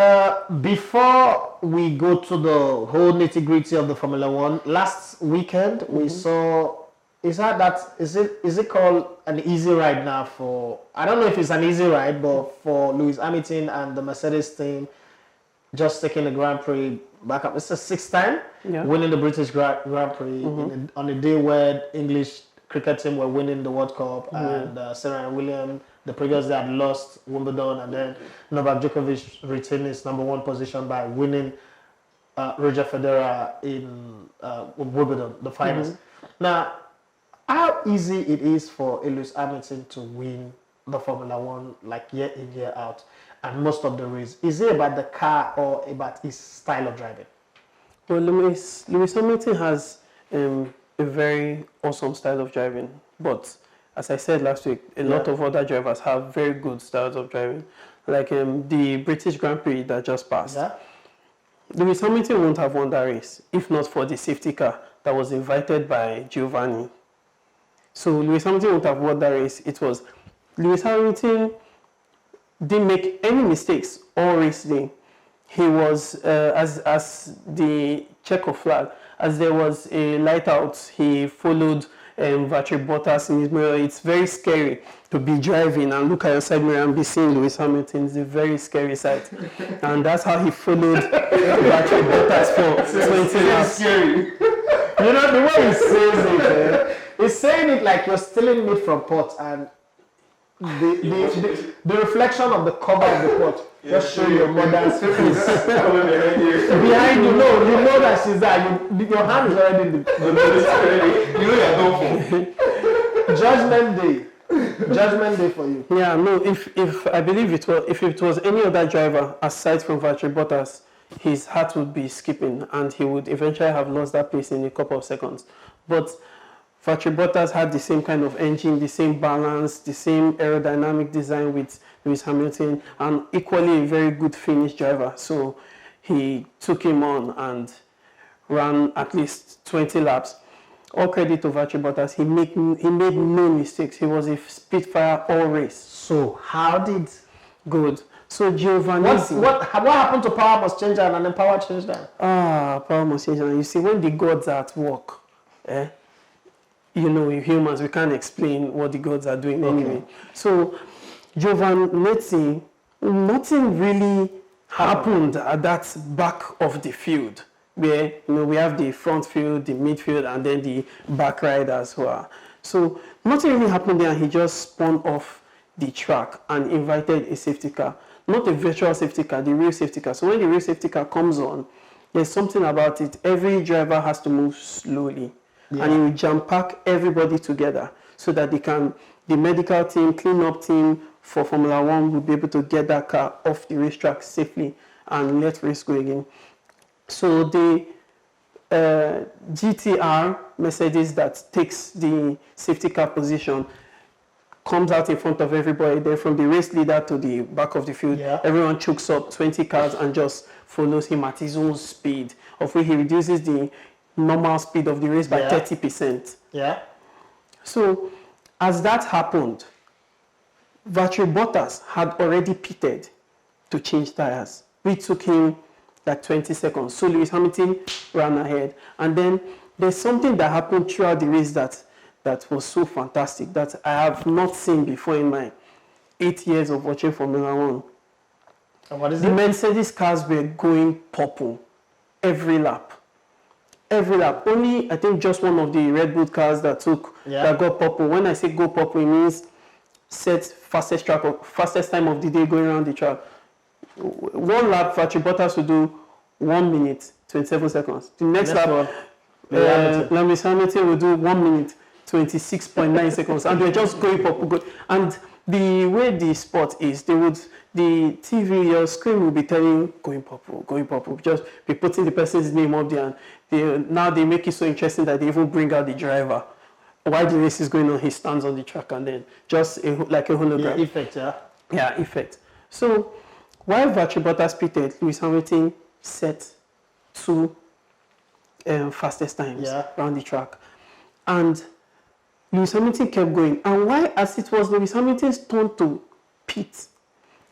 before we go to the whole nitty-gritty of the Formula One, last weekend we saw, is it called an easy ride now for, I don't know if it's an easy ride, but for Lewis Hamilton and the Mercedes team just taking the Grand Prix back up. It's the 6th time winning the British Grand Prix on a day where English cricket team were winning the World Cup and Serena Williams the previous day had lost Wimbledon, and then Novak Djokovic retained his number 1 position by winning Roger Federer in Wimbledon, the finals. Now, how easy it is for Lewis Hamilton to win the Formula One like year in, year out, and most of the race? Is it about the car or about his style of driving? Well, Lewis Hamilton has a very awesome style of driving, but as I said last week, a lot of other drivers have very good styles of driving. Like the British Grand Prix that just passed. Lewis Hamilton won't have won that race if not for the safety car that was invited by Giovanni. So Lewis Hamilton won't have won that race. It was Lewis Hamilton didn't make any mistakes all race day. He was, as the checker flag, as there was a light out, he followed Valtteri Bottas in his mirror. It's very scary to be driving and look at your side mirror and be seeing Lewis Hamilton. It's a very scary sight. And that's how he followed Valtteri Bottas for 20 laps. Scary. You know, the way he says it, he's saying it like you're stealing meat from pot, and the reflection of the cover of the pot just show your mother's face behind you. No, you know that she's there. Your hand is already in the You know you're done for. Judgment day for you. Yeah, no. If I believe if it was any other driver aside from Valtteri Bottas, his heart would be skipping and he would eventually have lost that place in a couple of seconds. But Valtteri Bottas had the same kind of engine, the same balance, the same aerodynamic design with Lewis Hamilton, and equally a very good finish driver. So he took him on and ran at least 20 laps. All credit to Valtteri Bottas. He made no mistakes. He was a Spitfire all race. So how did good? So Giovanni, what happened to power must change and then power changed that? Power must change. And you see, when the gods are at work, you know, humans, we can't explain what the gods are doing anyway. So, Jovan, let's see, nothing really happened at that back of the field, where, you know, we have the front field, the midfield, and then the back riders who are. So, nothing really happened there, and he just spun off the track and invited a safety car. Not a virtual safety car, the real safety car. So when the real safety car comes on, there's something about it. Every driver has to move slowly. Yeah. And he will jam pack everybody together so that the medical team, cleanup team for Formula One will be able to get that car off the racetrack safely and let race go again. So the GTR Mercedes that takes the safety car position comes out in front of everybody. Then from the race leader to the back of the field, everyone chokes up 20 cars and just follows him at his own speed, of which he reduces the normal speed of the race by 30%. Yeah. So as that happened, Valtteri Bottas had already pitted to change tires. We took him like 20 seconds. So Lewis Hamilton ran ahead. And then there's something that happened throughout the race that was so fantastic that I have not seen before in my 8 years of watching Formula One. And what is the Mercedes cars were going purple every lap. Every lap. Only, I think, just one of the Red Bull cars that got purple. When I say go purple, it means set fastest time of the day going around the track. One lap, Valtteri Bottas will do 1 minute, 27 seconds. The next lap, Lewis Hamilton will do 1 minute, 26.9 seconds. And they're just going purple. And the way the sport is, the TV, your screen will be telling, going purple. Just be putting the person's name up there. And now they make it so interesting that they even bring out the driver. While the race is going on, he stands on the track and then just like a hologram. Yeah, effect, yeah? Yeah, effect. So while Valtteri Bottas pitted, Lewis Hamilton set 2 fastest times around the track. And Lewis Hamilton kept going. And why, as it was Lewis Hamilton's turn to pit,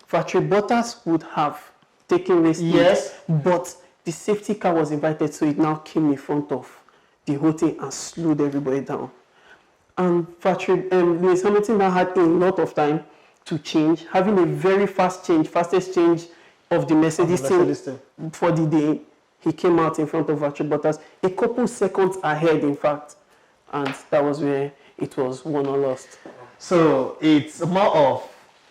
Valtteri Bottas would have taken race lead, but the safety car was invited, so it now came in front of the whole thing and slowed everybody down. And Lewis Hamilton now had a lot of time to change, having a very fastest change of the Mercedes team for the day. He came out in front of Valtteri Bottas, a couple seconds ahead, in fact, and that was where it was won or lost. So it's more of,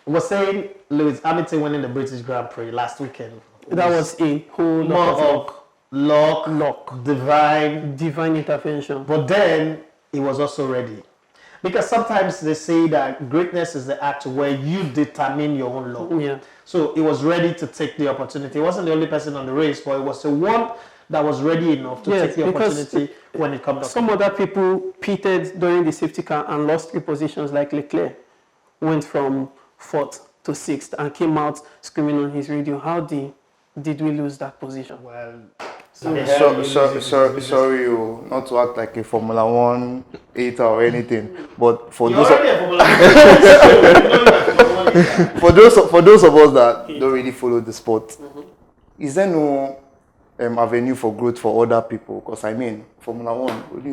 we're saying Lewis Hamilton winning the British Grand Prix last weekend. That was a whole lot of luck, divine intervention. But then it was also ready. Because sometimes they say that greatness is the act where you determine your own luck. Yeah. So it was ready to take the opportunity. It wasn't the only person on the race, but it was the one that was ready enough to take the opportunity when it comes up. Some other people pitted during the safety car and lost 3 positions, like Leclerc went from 4th to 6th and came out screaming on his radio, how did we lose that position? Well, sorry, not to act like a Formula One hater or anything, but for those for those of us that don't really follow the sport, is there no avenue for growth for other people? Because I mean, Formula One, only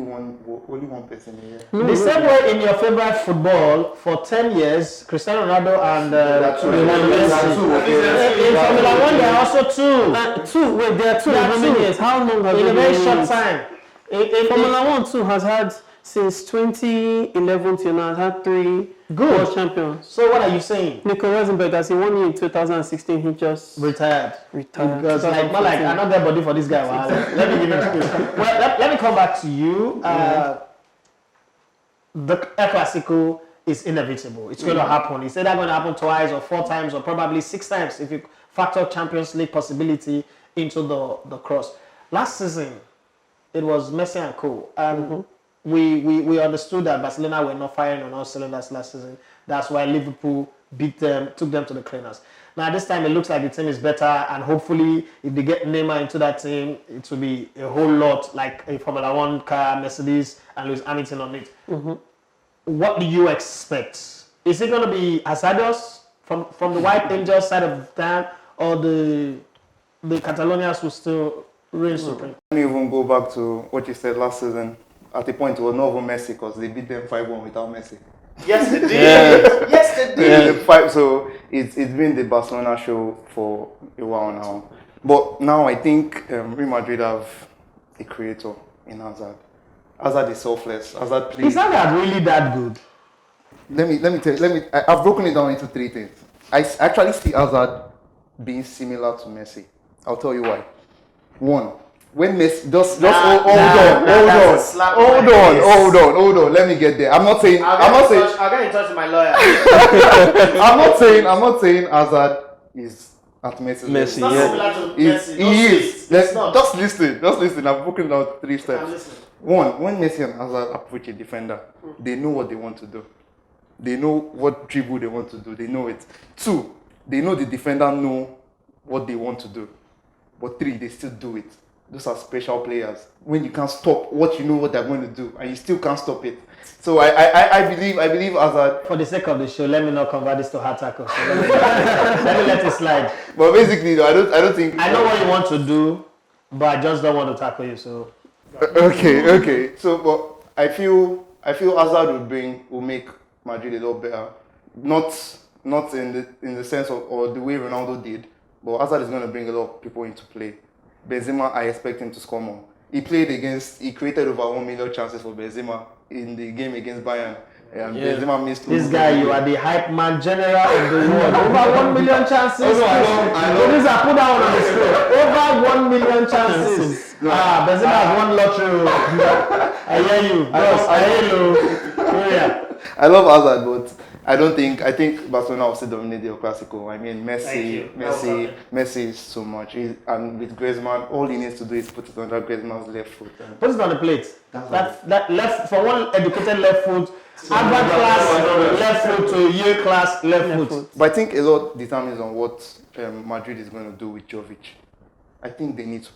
one person here. The same way in your favorite football, for 10 years, Cristiano Ronaldo and in Formula One, there are also 2. Wait, there are 2 in how many years? How long have in a very short time. Formula One too has had, since 2011 till now, has had 3 world champions. So what are you saying? Nico Rosberg, as he won in 2016, he just retired. Because I'm not there body for this guy. Wow. Let me give him space. Well, let me come back to you. The El Clasico is inevitable. It's going to happen. It's either going to happen twice or 4 times or probably 6 times if you factor Champions League possibility into the cross. Last season, it was Messi and co. And we understood that Barcelona were not firing on all cylinders last season. That's why Liverpool beat them, took them to the cleaners. Now this time it looks like the team is better, and hopefully if they get Neymar into that team, it will be a whole lot like a Formula One car, Mercedes, and Lewis Hamilton on it. What do you expect? Is it going to be hazardous from the White Angels side of the town, or the Catalonians will still reign supreme? Let me even go back to what you said last season. at a point it was not even Messi because they beat them 5-1 without Messi. Yes, they did. Yeah. Yes, they did. So it's been the Barcelona show for a while now. But now I think Real Madrid have a creator in Hazard. Hazard is selfless. Hazard plays. Is that really that good? Let me tell you. I've broken it down into 3 things. I actually see Hazard being similar to Messi. I'll tell you why. 1, when Messi hold on. Let me get there. I'm not saying. I'll get in touch with my lawyer. I'm not saying Hazard is at Messi's level. It's not similar to Messi. He is. Just listen. I've broken down 3 steps. I'm listening. 1, when Messi and Hazard approach a defender, they know what they want to do. They know what dribble they want to do. They know it. 2, they know the defender know what they want to do. But 3, they still do it. Those are special players. When you can't stop what you know what they're going to do, and you still can't stop it. So I believe Hazard. For the sake of the show, let me not convert this to hard tackle. So let me let it slide. But basically, I don't think. I know what you want to do, but I just don't want to tackle you. So. Okay. So, but I feel Hazard will make Madrid a lot better. Not in the sense of or the way Ronaldo did, but Hazard is going to bring a lot of people into play. Benzema, I expect him to score more. He created over 1 million chances for Benzema in the game against Bayern. Benzema missed. This guy, you are the hype man general of the world. Over 1 million chances. I put that one on the screen. Over 1 million chances. Benzema has won lottery. I hear you. Boss, I hear you. I love Hazard, but I think Barcelona will still dominate the El Clasico. I mean, Messi is too much. And with Griezmann, all he needs to do is put it under Griezmann's left foot. Put it on the plate. That left, for one educated left foot, advert class left foot to year class left foot. But I think a lot determines on what Madrid is going to do with Jovic. I think they need to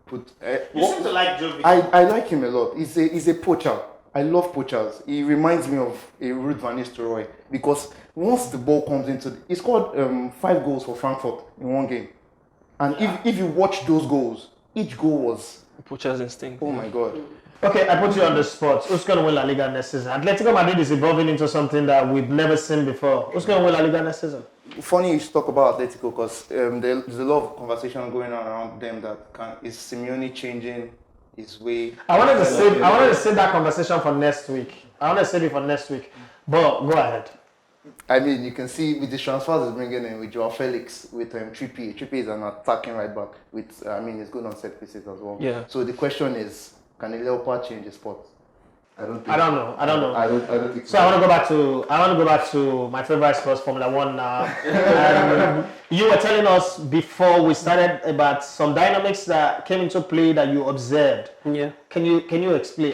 put. You seem to like Jovic. I like him a lot. He's a poacher. I love poachers. He reminds me of a Ruud van Nistelrooy because once the ball comes into, he scored 5 goals for Frankfurt in 1 game, and if you watch those goals, each goal was poacher's instinct. Oh my God. Okay, I put you on the spot. Who's going to win La Liga next season? Atletico Madrid is evolving into something that we've never seen before. Who's going to win La Liga next season? Funny you should talk about Atletico because there's a lot of conversation going on around them that is Simeone changing his way. I wanted to save that conversation for next week. But go ahead. I mean, you can see with the transfers he's bringing in with Joao Felix, with Trippier. Trippier is an attacking right back. He's good on set pieces as well. Yeah. So the question is, can a Leopard change the sport? I don't know. I don't think so. I want to go back to my favorite sport, Formula One now. You were telling us before we started about some dynamics that came into play that you observed. Yeah. Can you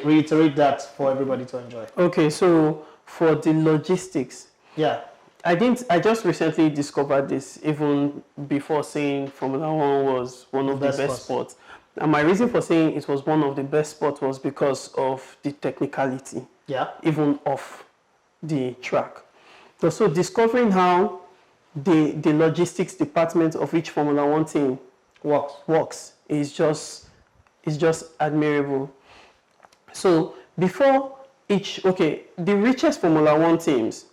reiterate that for everybody to enjoy? Okay, so for the logistics. Yeah. I just recently discovered this even before saying Formula One was one of the best sports. And my reason for saying it was one of the best sports was because of the technicality, even off the track. So discovering how the logistics department of each Formula One team works is just admirable. So before the richest Formula One teams,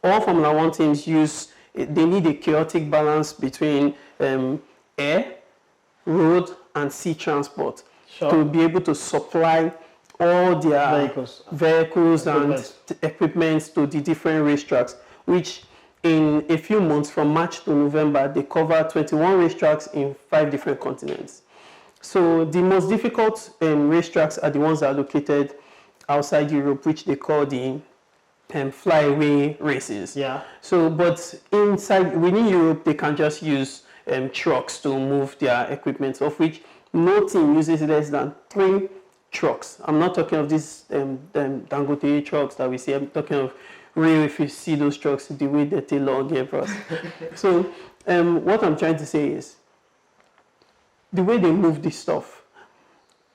all Formula One teams they need a chaotic balance between air, road, and sea transport to be able to supply all their vehicles and equipment to the different racetracks, which in a few months from March to November, they cover 21 racetracks in 5 different continents. So the most difficult racetracks are the ones that are located outside Europe, which they call the flyaway races. Yeah. So, but within Europe, they can just use trucks to move their equipment, of which no team uses less than 3 trucks. I'm not talking of these Dangote trucks that we see. I'm talking of if you see those trucks, the way that they log gave us. So what I'm trying to say is, the way they move this stuff,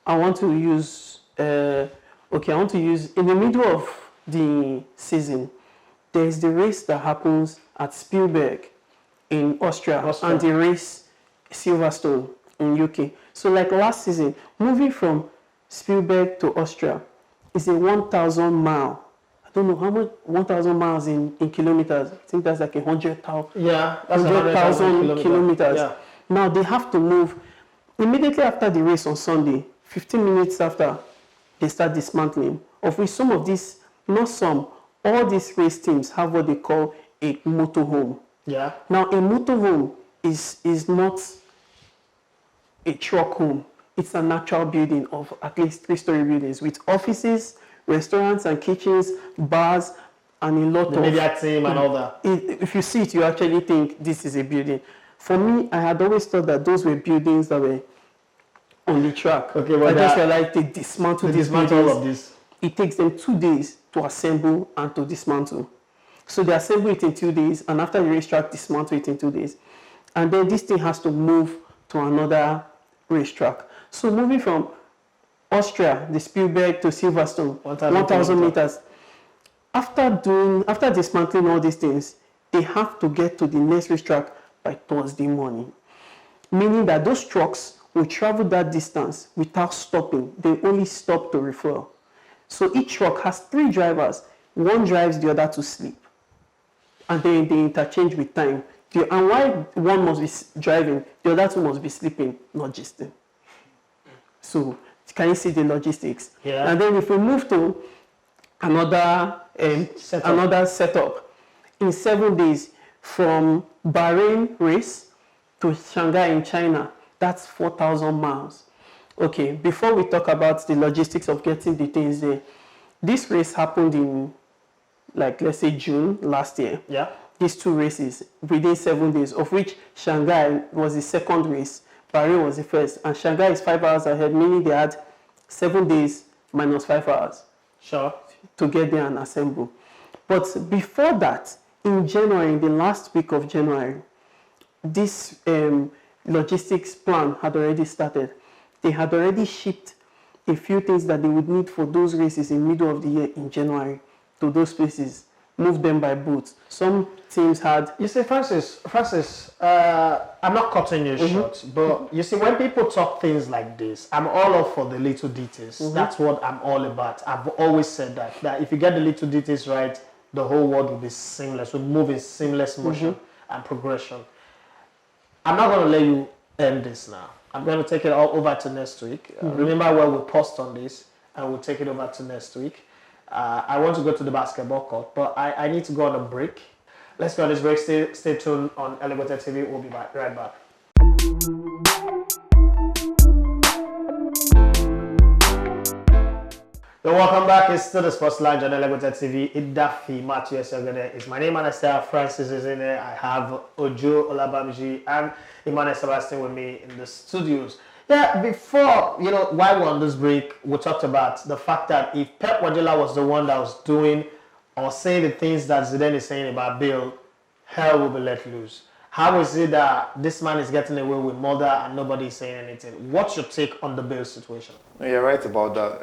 I want to use in the middle of the season, there's the race that happens at Spielberg in Austria. And the race Silverstone in UK. So like last season, moving from Spielberg to Austria It's a 1,000 mile. I don't know how much 1,000 miles in kilometers. I think that's like 100,000. Yeah, that's 100,000 kilometers. Yeah. Now they have to move immediately after the race on Sunday. 15 minutes after, they start dismantling. Of which some of these, not some, all these race teams have what they call a motorhome. Yeah. Now a motorhome is not a truck home. It's a natural building of at least 3-story buildings with offices, restaurants and kitchens, bars, and a lot of media team and all that. If you see it, you actually think this is a building. For me, I had always thought that those were buildings that were on the track. Okay, well, I just realized they dismantle these buildings. all of this. It takes them 2 days to assemble and to dismantle. So they assemble it in 2 days, and after the racetrack, dismantle it in 2 days. And then this thing has to move to another racetrack. So moving from Austria, the Spielberg to Silverstone, 1,000 meters. After dismantling all these things, they have to get to the next racetrack by Thursday morning. Meaning that those trucks will travel that distance without stopping. They only stop to refuel. So each truck has 3 drivers. One drives the other to sleep. And then they interchange with time. And while one must be driving, the other 2 must be sleeping, not gisting. So can you see the logistics? Yeah. And then if we move to another setup, in 7 days from Bahrain race to Shanghai in China, that's 4,000 miles. Okay, before we talk about the logistics of getting the things there, this race happened in, like, let's say June last year. Yeah. These 2 races within 7 days, of which Shanghai was the second race, Bahrain was the first, and Shanghai is 5 hours ahead, meaning they had 7 days minus 5 hours. Sure. To get there and assemble. But before that, in January, in the last week of January, this logistics plan had already started. They had already shipped a few things that they would need for those races in middle of the year in January to those places, move them by boat. Some teams had... You see, Francis, I'm not cutting you short, but you see, when people talk things like this, I'm all up for the little details. That's what I'm all about. I've always said that if you get the little details right, the whole world will be seamless, will move in seamless motion and progression. I'm not going to let you end this now. I'm going to take it all over to next week. Remember where we post on this, and we'll take it over to next week. I want to go to the basketball court, but I need to go on a break. Let's go on this break. Stay tuned on Elevated TV. We'll be right back. So welcome back. It's still the Sports Lounge on Elevated TV. Idafi Matthew Esogene is my name, and I say Francis is in there. I have Ojo Olabamiji and Emmanuel Sabastine with me in the studios. Yeah, before, while we're on this break, we talked about the fact that if Pep Guardiola was the one that was doing or saying the things that Zidane is saying about Bill, hell will be let loose. How is it that this man is getting away with murder and nobody is saying anything? What's your take on the Bill situation? You're right about that.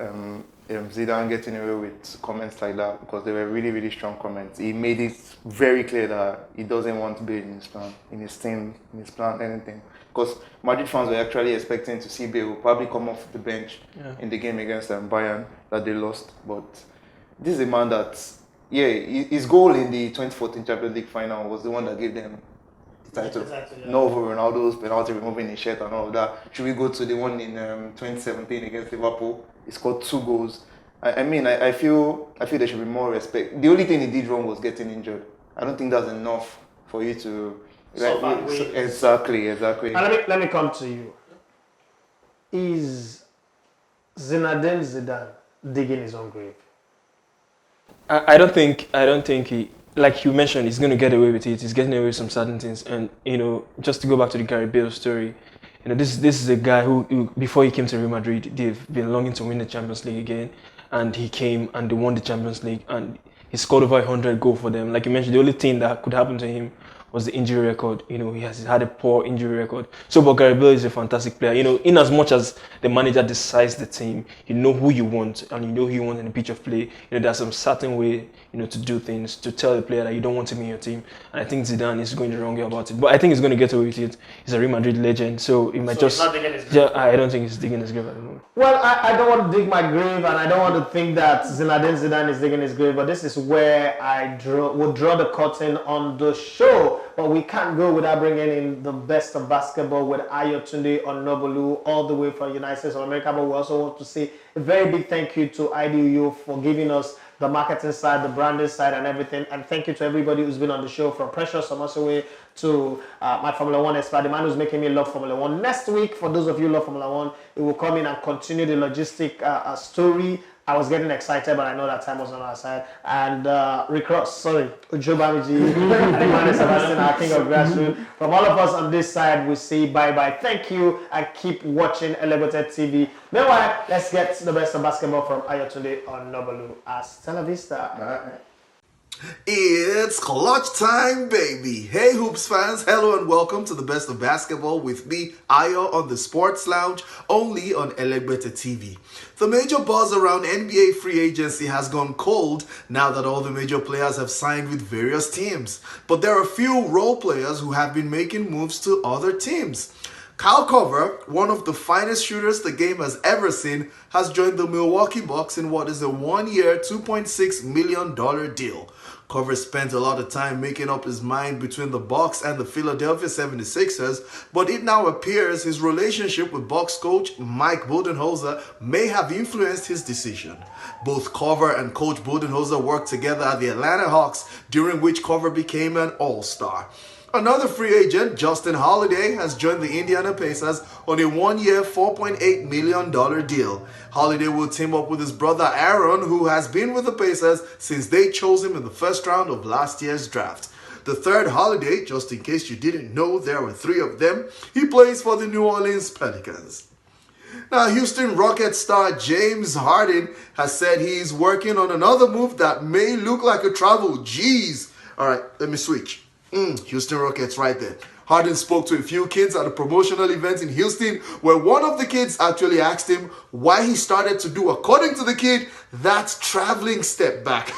Zidane getting away with comments like that, because they were really, really strong comments. He made it very clear that he doesn't want Bale in his plan, in his team, in his plan, anything. Because Madrid fans were actually expecting to see Bale probably come off the bench in the game against Bayern that they lost. But this is a man that, his goal in the 2014 Champions League final was the one that gave them the title. Exactly, yeah. No over Ronaldo's penalty, removing his shirt and all of that. Should we go to the one in 2017 against Liverpool? He scored 2 goals. I feel there should be more respect. The only thing he did wrong was getting injured. I don't think that's enough for you to... Exactly. And let me come to you. Is Zinedine Zidane digging his own grave? I don't think he, like you mentioned, he's going to get away with it. He's getting away with some certain things. And, just to go back to the Gareth Bale story, this is a guy who, before he came to Real Madrid, they've been longing to win the Champions League again. And he came and they won the Champions League. And he scored over 100 goals for them. Like you mentioned, the only thing that could happen to him was the injury record. You know, he has had a poor injury record. So, but Gary Bale is a fantastic player. You know, in as much as the manager decides the team, you know who you want and you know who you want in the pitch of play. You know, there's some certain way, you know, to do things, to tell the player that you don't want him in your team. And I think Zidane is going the wrong way about it. But I think he's going to get away with it. He's a Real Madrid legend, so it might just. I don't think he's digging his grave at the moment. Well, I don't want to dig my grave, and I don't want to think that Zinedine Zidane is digging his grave. But this is where I will draw the curtain on the show. But we can't go without bringing in the best of basketball with Ayotunde Onobolu, all the way from United States of America. But we also want to say a very big thank you to IDU for giving us the marketing side, the branding side, and everything. And thank you to everybody who's been on the show, from Precious Omosowe to my Formula One expert, the man who's making me love Formula One. Next week, for those of you who love Formula One, it will come in and continue the logistic story. I was getting excited, but I know that time was on our side. And Rick Ross, Ojo Olabamiji, and Emmanuel Sabastine, our king of grassroots. From all of us on this side, we say bye-bye. Thank you, and keep watching Elevated TV. Meanwhile, let's get the best of basketball from Ayotunde Onobolu. Hasta la vista. Bye. It's clutch time, baby. Hey, Hoops fans. Hello and welcome to the best of basketball with me, Ayo, on the Sports Lounge, only on Elegbete TV. The major buzz around NBA free agency has gone cold now that all the major players have signed with various teams. But there are a few role players who have been making moves to other teams. Kyle Korver, one of the finest shooters the game has ever seen, has joined the Milwaukee Bucks in what is a one-year, $2.6 million deal. Korver spent a lot of time making up his mind between the Bucks and the Philadelphia 76ers, but it now appears his relationship with Bucks coach Mike Budenholzer may have influenced his decision. Both Korver and coach Budenholzer worked together at the Atlanta Hawks, during which Korver became an all-star. Another free agent, Justin Holiday, has joined the Indiana Pacers on a one-year, $4.8 million deal. Holiday will team up with his brother Aaron, who has been with the Pacers since they chose him in the first round of last year's draft. The third Holiday, just in case you didn't know there were three of them, he plays for the New Orleans Pelicans. Now, Houston Rockets star James Harden has said he's working on another move that may look like a travel. Jeez. All right, let me switch. Houston Rockets right there. Harden spoke to a few kids at a promotional event in Houston where one of the kids actually asked him why he started to do, according to the kid, that traveling step back.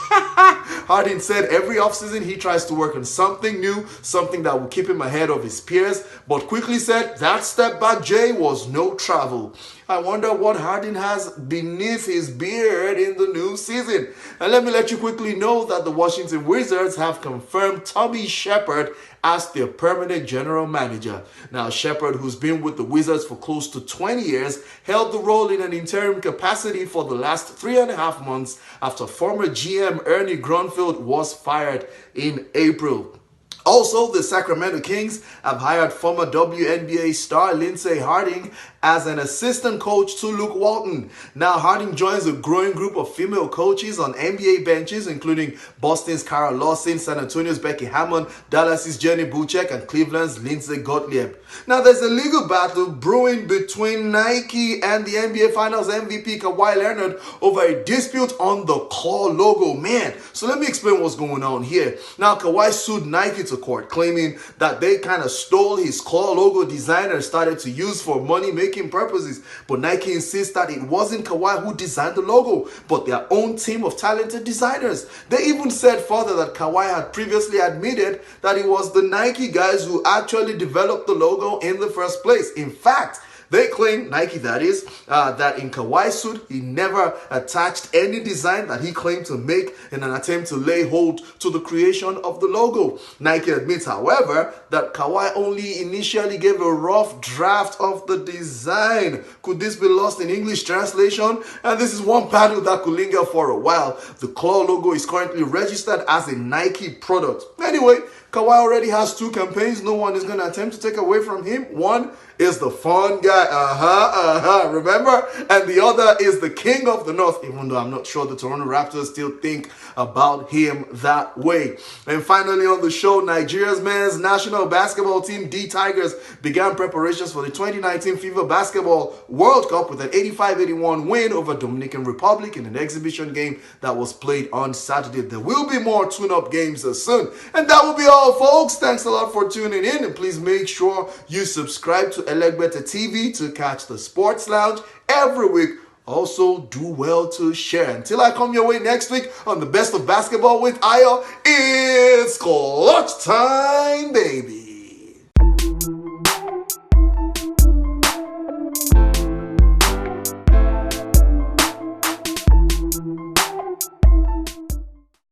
Harden said every offseason he tries to work on something new, something that will keep him ahead of his peers, but quickly said that step back, Jay, was no travel. I wonder what Harden has beneath his beard in the new season. And let me let you quickly know that the Washington Wizards have confirmed Tommy Shepard as their permanent general manager. Now, Shepard, who's been with the Wizards for close to 20 years, held the role in an interim capacity for the last 3.5 months after former GM Ernie Grunfeld was fired in April. Also, the Sacramento Kings have hired former WNBA star Lindsey Harding as an assistant coach to Luke Walton. Now, Harding joins a growing group of female coaches on NBA benches, including Boston's Kara Lawson, San Antonio's Becky Hammond, Dallas's Jenny Bouchek, and Cleveland's Lindsey Gottlieb. Now, there's a legal battle brewing between Nike and the NBA Finals MVP Kawhi Leonard over a dispute on the claw logo. Man, so let me explain what's going on here. Now, Kawhi sued Nike to court, claiming that they kind of stole his claw logo design and started to use for money-making purposes. But Nike insists that it wasn't Kawhi who designed the logo, but their own team of talented designers. They even said further that Kawhi had previously admitted that it was the Nike guys who actually developed the logo in the first place. In fact, they claim, Nike that is, that in Kawhi's suit, he never attached any design that he claimed to make in an attempt to lay hold to the creation of the logo. Nike admits, however, that Kawhi only initially gave a rough draft of the design. Could this be lost in English translation? And this is one battle that could linger for a while. The claw logo is currently registered as a Nike product. Anyway, Kawhi already has 2 campaigns no one is going to attempt to take away from him. One is the fun guy, remember? And the other is the king of the north, even though I'm not sure the Toronto Raptors still think about him that way. And finally on the show, Nigeria's men's national basketball team, D Tigers, began preparations for the 2019 FIFA Basketball World Cup with an 85-81 win over Dominican Republic in an exhibition game that was played on Saturday. There will be more tune-up games soon. And that will be all Well, folks, thanks a lot for tuning in, and please make sure you subscribe to Elegbete TV to catch the Sports Lounge every week. Also, do well to share. Until I come your way next week on the Best of Basketball with Ayo, it's clutch time, baby.